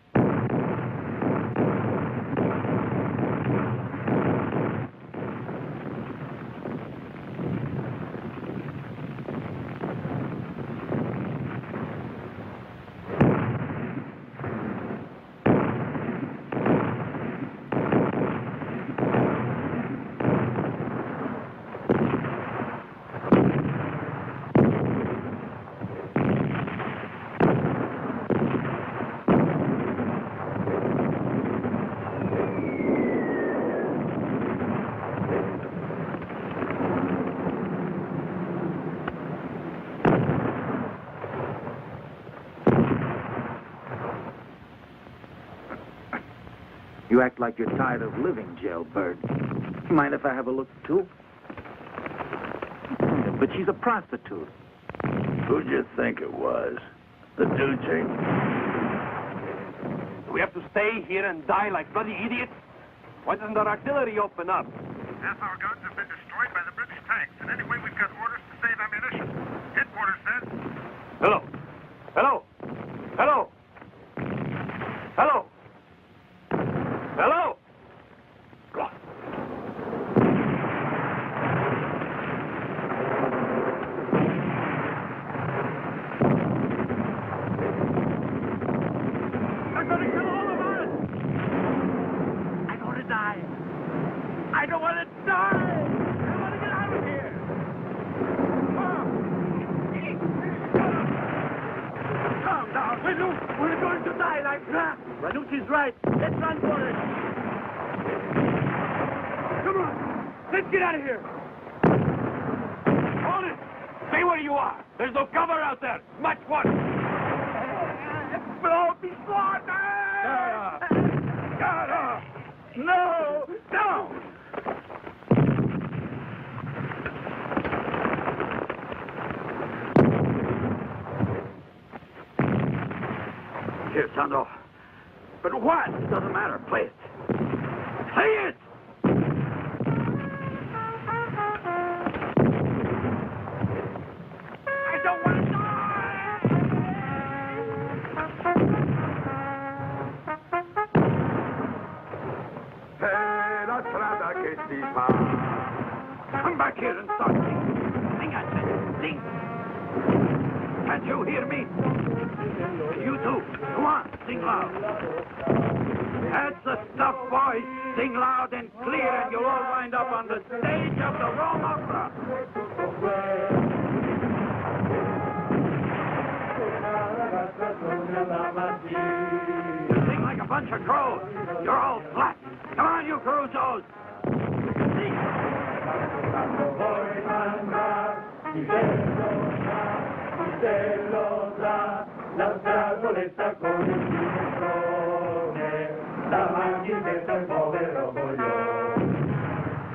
You act like you're tired of living, jailbird. Mind if I have a look, too? But she's a prostitute. Who'd you think it was? The Duce? Do we have to stay here and die like bloody idiots? Why doesn't our artillery open up? Half our guns have been destroyed by the British tanks, and anyway, we've got orders to save ammunition. Headquarters says... Hello. Hello. Hello. Hello. Hello. I'm going to kill all of us! I don't want to die. I don't want to die! I want to get out of here! Calm down, will you? We're going to die like that! Ranucci's right. Let's run for it. Come on! Let's get out of here! There's no cover out there. Much what? Blow be slaughtered! Gara! No! Down! Here, sound off. But what? It doesn't matter. Play it. Play it! I don't want to die! Hey, la strada che si fa. Come back here and start singing. Sing, I said. Sing. Can't you hear me? You too. Come on, sing loud. That's the stuff, boys. Sing loud and clear, and you'll all wind up on the stage of the Rome Opera. You sing like a bunch of crows. You're all flat. Come on, you Crusoes. Sing. La scatoletta con il finestrone, la macchinetta il povero coglione,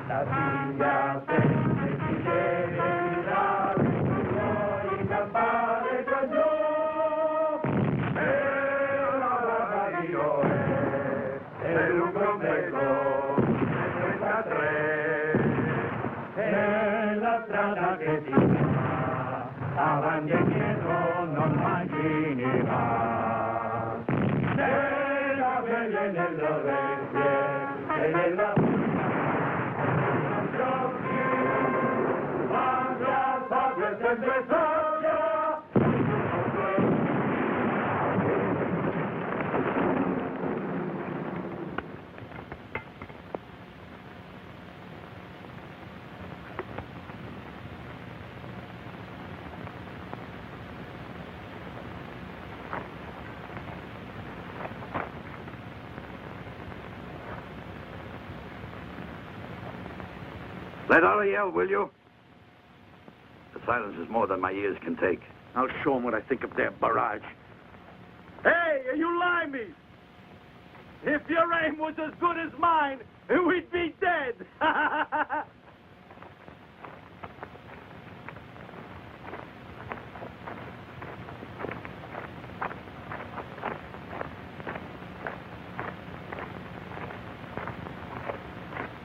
la figlia sempre si deve tirare, vuoi campare già giù, e la io è lungo becco, è 33, è la strada che ti fa, avanti e dietro non mai finirà. Se la veglia nell'orecchie e nella quando a padre sempre soia. Let out a yell, will you? The silence is more than my ears can take. I'll show them what I think of their barrage. Hey, you limeys! If your aim was as good as mine, we'd be dead!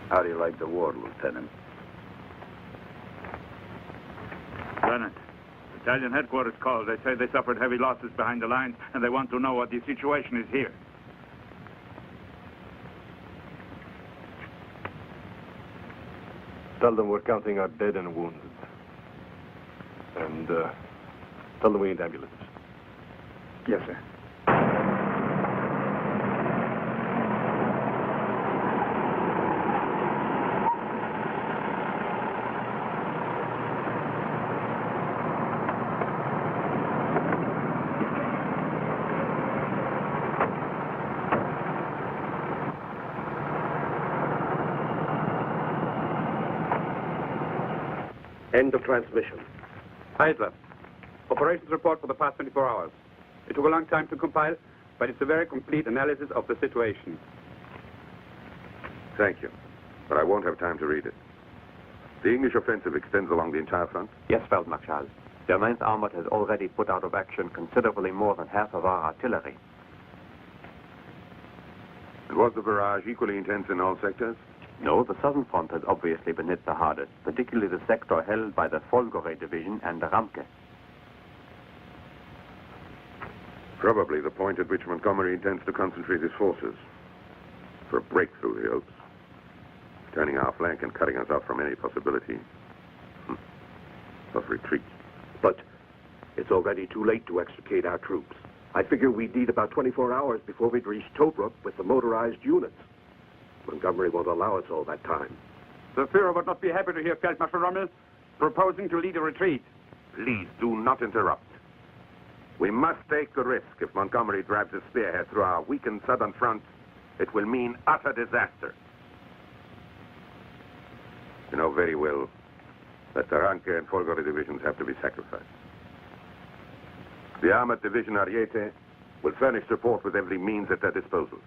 How do you like the war, Lieutenant? Lieutenant, Italian headquarters called. They say they suffered heavy losses behind the lines, and they want to know what the situation is here. Tell them we're counting our dead and wounded. And tell them we need ambulances. Yes, sir. End of transmission. Hitler. Operations report for the past 24 hours. It took a long time to compile, but it's a very complete analysis of the situation. Thank you. But I won't have time to read it. The English offensive extends along the entire front? Yes, Feldmarschall. The 9th Armored has already put out of action considerably more than half of our artillery. And was the barrage equally intense in all sectors? No, the southern front has obviously been hit the hardest, particularly the sector held by the Folgore division and the Ramke. Probably the point at which Montgomery intends to concentrate his forces. For a breakthrough, he hopes. Turning our flank and cutting us off from any possibility of retreat. But it's already too late to extricate our troops. I figure we'd need about 24 hours before we'd reach Tobruk with the motorized units. Montgomery won't allow us all that time. The Führer would not be happy to hear Feldmarschall Rommel proposing to lead a retreat. Please do not interrupt. We must take the risk. If Montgomery drives his spearhead through our weakened southern front, it will mean utter disaster. You know very well that the Ranke and Folgore divisions have to be sacrificed. The Armored Division Ariete will furnish support with every means at their disposal.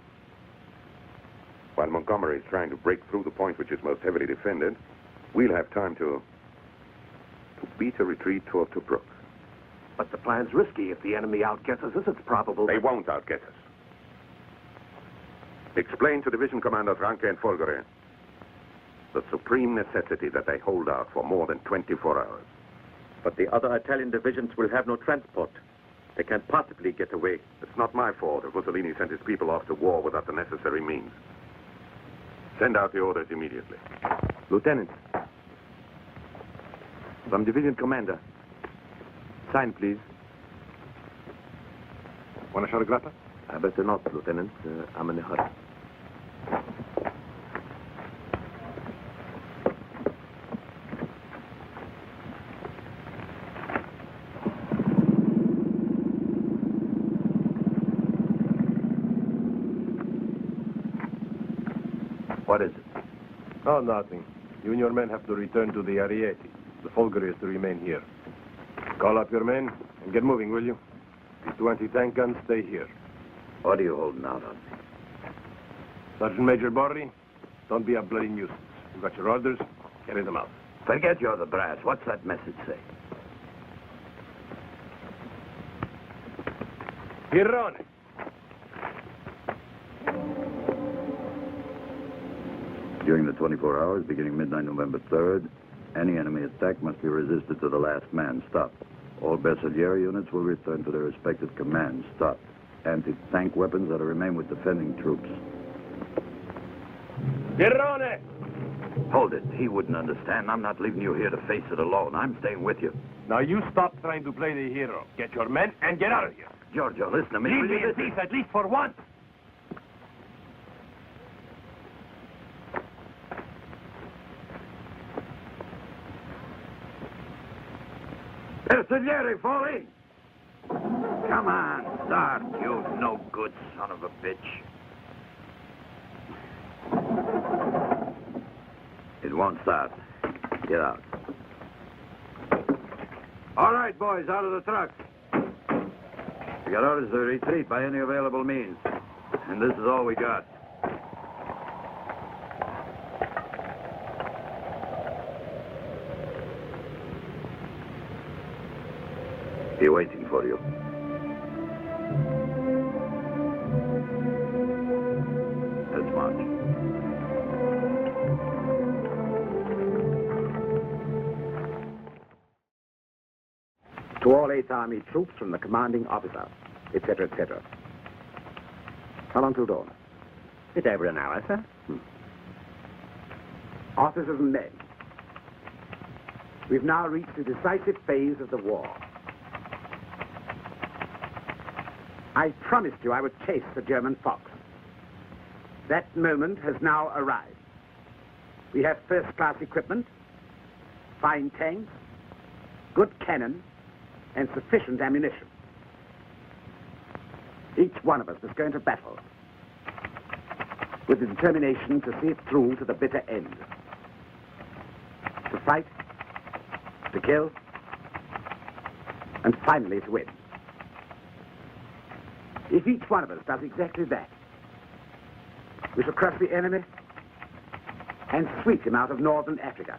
While Montgomery is trying to break through the point which is most heavily defended, we'll have time to beat a retreat toward Tobruk. But the plan's risky. If the enemy outguesses us, it's probable... They won't outguess us. Explain to Division Commanders Ranke and Folgore the supreme necessity that they hold out for more than 24 hours. But the other Italian divisions will have no transport. They can't possibly get away. It's not my fault if Mussolini sent his people off to war without the necessary means. Send out the orders immediately. Lieutenant. From Division Commander. Sign, please. Want a shot of grappa? I better not, Lieutenant. I'm in a hurry. What is it? Oh, nothing. You and your men have to return to the Ariete. The Folgore is to remain here. Call up your men and get moving, will you? The 2 anti-tank guns stay here. What are you holding out on? Sergeant Major Borri, don't be a bloody nuisance. You got your orders, carry them out. Forget you're the brass. What's that message say? Ferroni. During the 24 hours, beginning midnight November 3rd, any enemy attack must be resisted to the last man. Stop. All Bersaglieri units will return to their respective commands. Stop. Anti-tank weapons are to remain with defending troops. Ferroni! Hold it. He wouldn't understand. I'm not leaving you here to face it alone. I'm staying with you. Now you stop trying to play the hero. Get your men and get out of here. Giorgio, listen to me. Leave me in peace, at least for once. Bersaglieri, fall in! Come on, start, you no good son of a bitch. It won't start. Get out. All right, boys, out of the truck. We got orders to retreat by any available means. And this is all we got. Be waiting for you. Let's march. To all 8th Army troops from the commanding officer, etc., etc. How long till dawn? It's over an hour, sir. Officers and men, we've now reached the decisive phase of the war. I promised you I would chase the German fox. That moment has now arrived. We have first-class equipment, fine tanks, good cannon, and sufficient ammunition. Each one of us is going to battle with the determination to see it through to the bitter end. To fight, to kill, and finally to win. If each one of us does exactly that, we shall crush the enemy and sweep him out of northern Africa.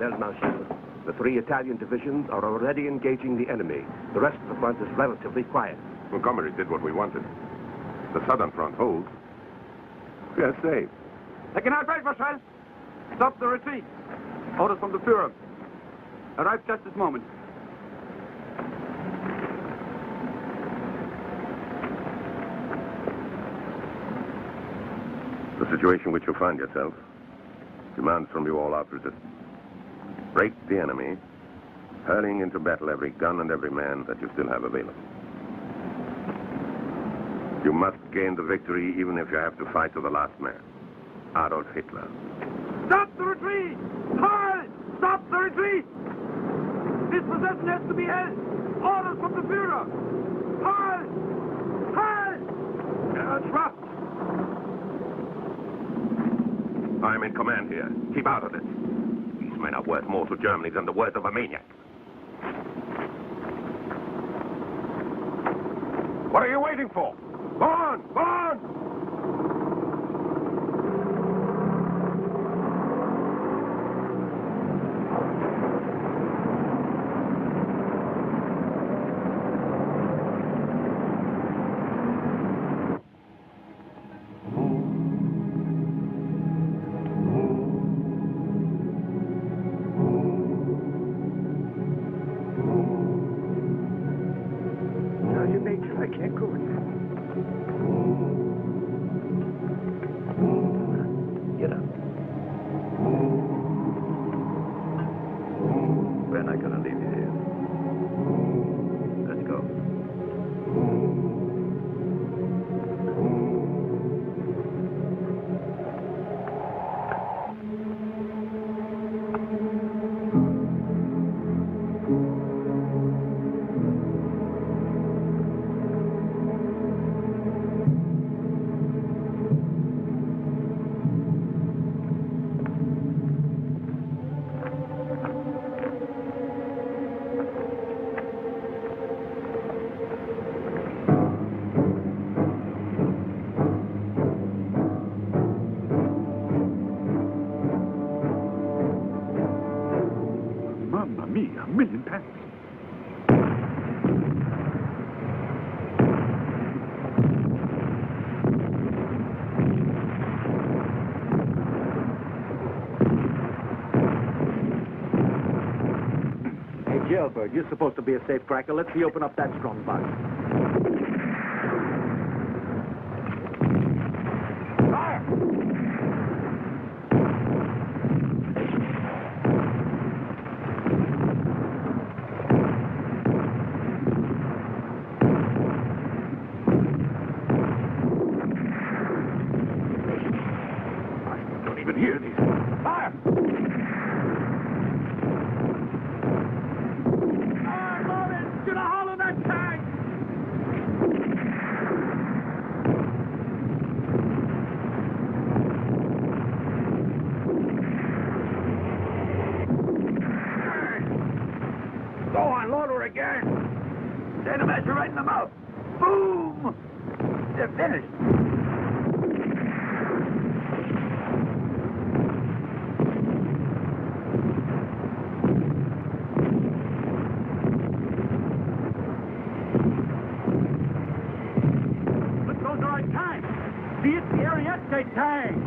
Feldmarschall, the 3 Italian divisions are already engaging the enemy. The rest of the front is relatively quiet. Montgomery did what we wanted. The southern front holds. We are safe. Taken out, Feldmarschall! Stop the retreat! Orders from the Führer. Arrived just this moment. The situation which you find yourself demands from you all outriders. Break the enemy, hurling into battle every gun and every man that you still have available. You must gain the victory even if you have to fight to the last man. Adolf Hitler. Stop the retreat! Halt! Stop the retreat! This possession has to be held! Orders from the Führer! Halt! Halt! Trust! I am in command here. Keep out of this. These men are worth more to Germany than the words of a maniac. What are you waiting for? Go on! Go on! Jailbird, you're supposed to be a safe cracker. Let's see open up that strong box. Fire! I don't even hear these. Fire! To the hull of that tank! Go on, load her again! Dynamite right in the mouth! Boom! They're finished! Tank!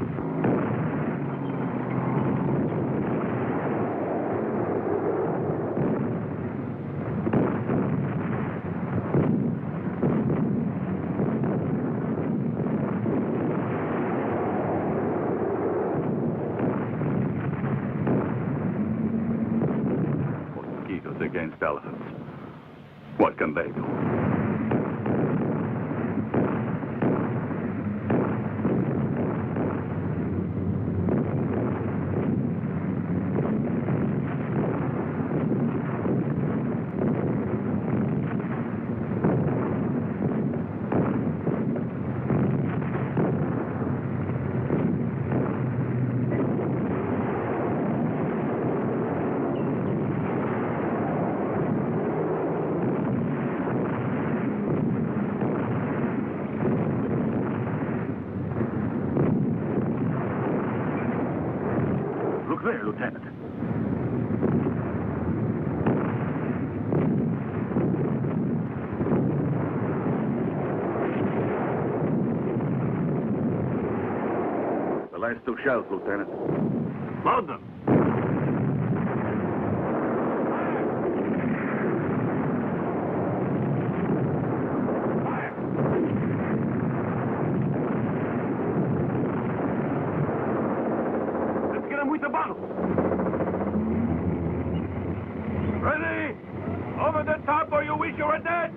Mosquitoes against elephants. What can they do? Lieutenant. last 2 shells, Lieutenant. Load them. Let's get him with the bottles. Ready? Over the top or you wish you were dead.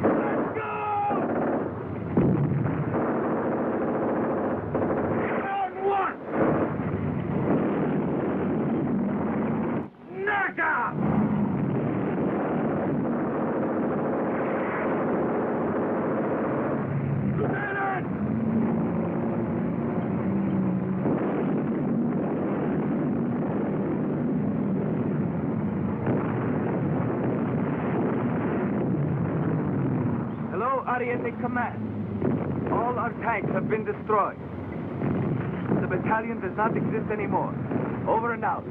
Let's go! Down one! Knock out! Lieutenant! Orienting Command. All our tanks have been destroyed. The battalion does not exist anymore. Over and out.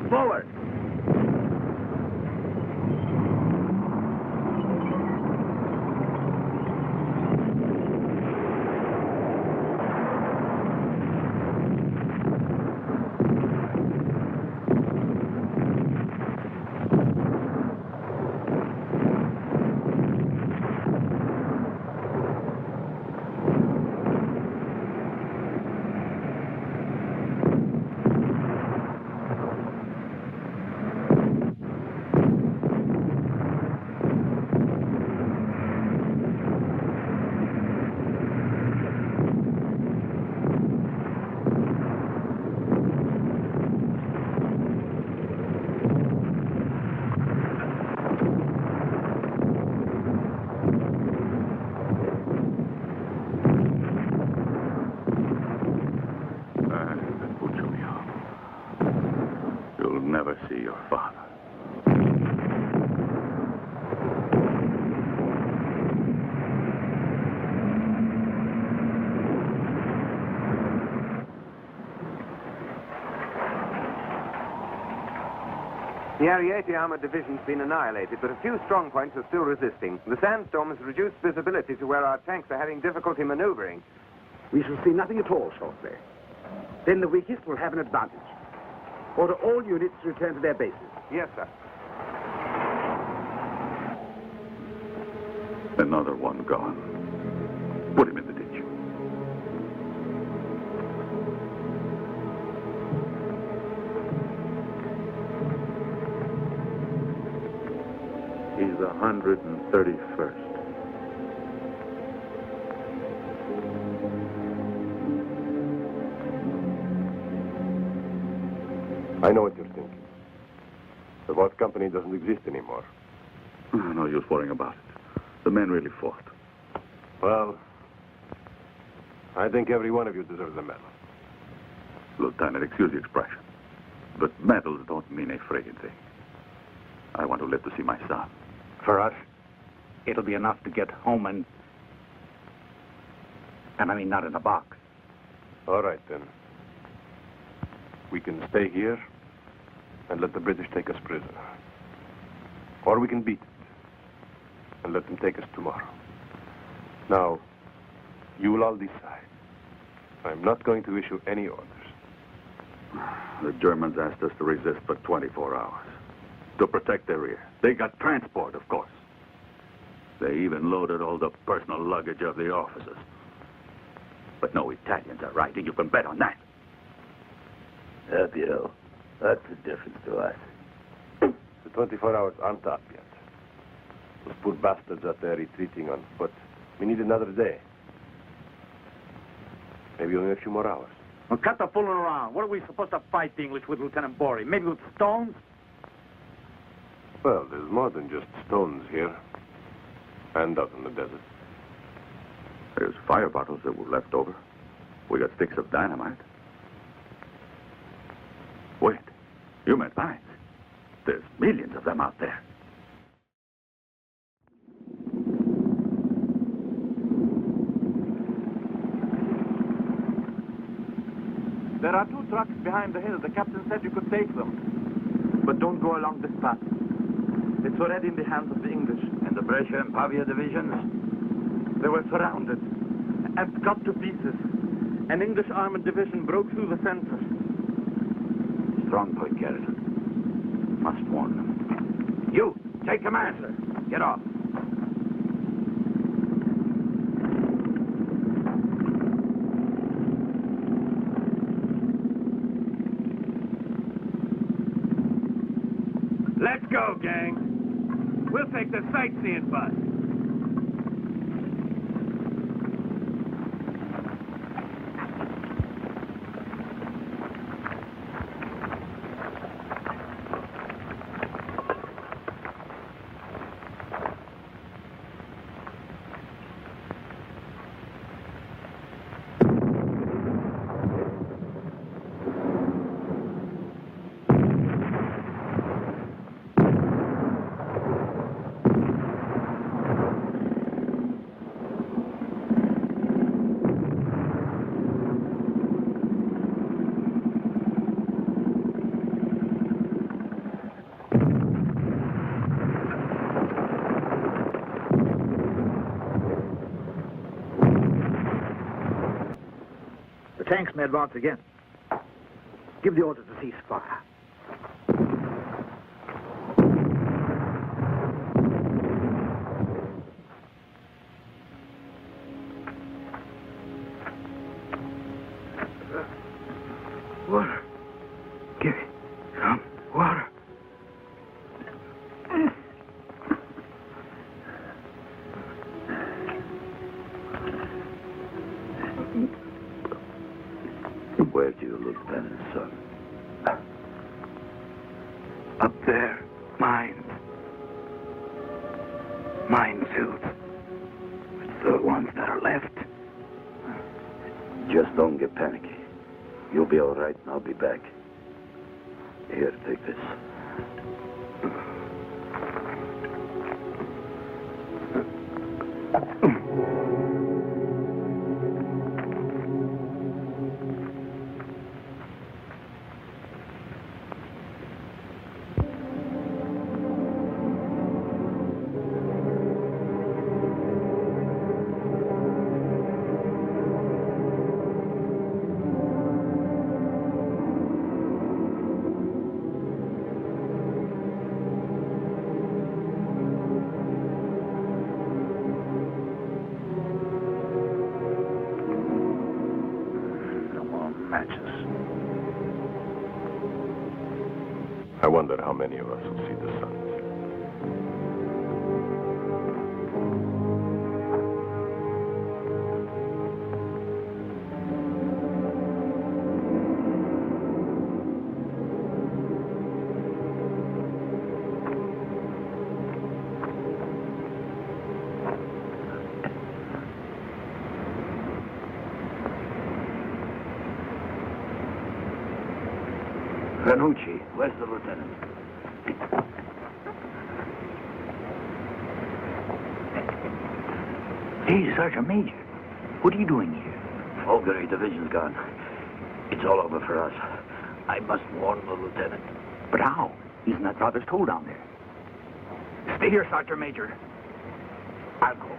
Forward! Never see your father. The Ariete Armored Division's been annihilated, but a few strong points are still resisting. The sandstorm has reduced visibility to where our tanks are having difficulty maneuvering. We shall see nothing at all shortly. Then the weakest will have an advantage. Order all units to return to their bases. Yes, sir. Another one gone. Put him in the ditch. He's 131st. I know what you're thinking. The Voss company doesn't exist anymore. No use worrying about it. The men really fought. Well, I think every one of you deserves a medal. Lieutenant, excuse the expression, but medals don't mean a friggin' thing. I want to live to see my son. For us, it'll be enough to get home and I mean, not in a box. All right, then. We can stay here and let the British take us prisoner. Or we can beat it and let them take us tomorrow. Now, you will all decide. I'm not going to issue any orders. The Germans asked us to resist for 24 hours. To protect their rear. They got transport, of course. They even loaded all the personal luggage of the officers. But no Italians are riding, you can bet on that. Happy-o. That's the difference to us. The 24 hours aren't up yet. Those poor bastards out there retreating on foot. We need another day. Maybe only a few more hours. Well, cut the fooling around. What are we supposed to fight the English with, Lieutenant Bory? Maybe with stones? Well, there's more than just stones here. And out in the desert. There's fire bottles that were left over. We got sticks of dynamite. Wait, you meant mines. There's millions of them out there. There are 2 trucks behind the hill. The captain said you could take them. But don't go along this path. It's already in the hands of the English. And the Brescia and Pavia divisions? They were surrounded and cut to pieces. An English armored division broke through the fences. Strong point, Garrison. Must warn them. You, take command, sir. Get off. Let's go, gang. We'll take the sightseeing bus. The tanks may advance again. Give the order to cease fire. Water. Give me some water. Where do you look, then, son? Up there, mines. Mine suits. It's the ones that are left. Just don't get panicky. You'll be all right, and I'll be back. Here, take this. I wonder how many of us will see the sun. Ranucci, where's the lieutenant? Hey, Sergeant Major. What are you doing here? Augury division's gone. It's all over for us. I must warn the lieutenant. But how? He's in that father's hole down there. Stay here, Sergeant Major. I'll go.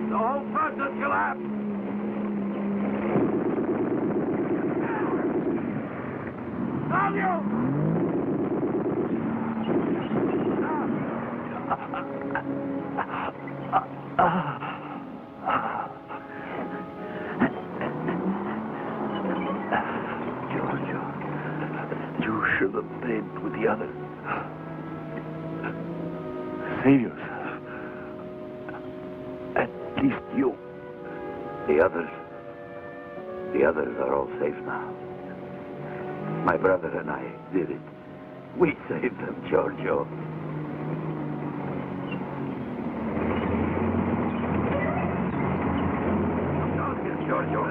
The whole front has collapsed. Giorgio, you should have stayed with the others. Save yourself. At least you. The others are all safe now. My brother and I did it. We saved them, Giorgio. Giorgio.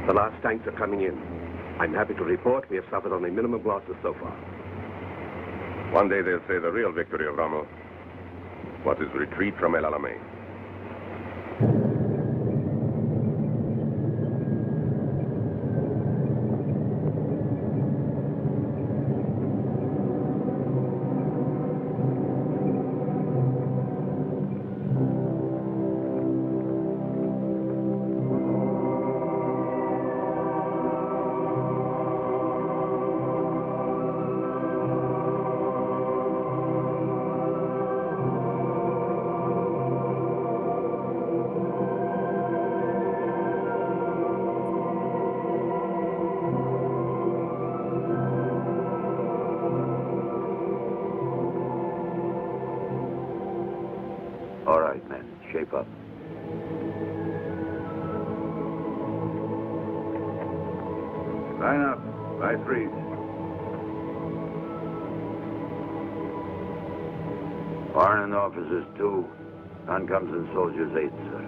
The last tanks are coming in. I'm happy to report we have suffered only minimum losses so far. One day they'll say the real victory of Rommel was his retreat from El Alamein. All right, men, shape up. Line up, by threes. Foreign officers, 2. Non-coms and soldiers, 8, sir.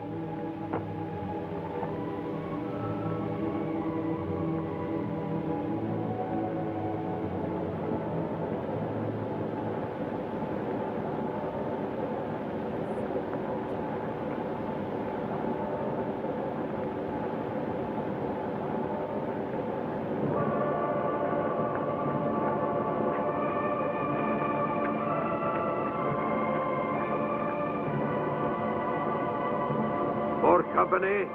Company,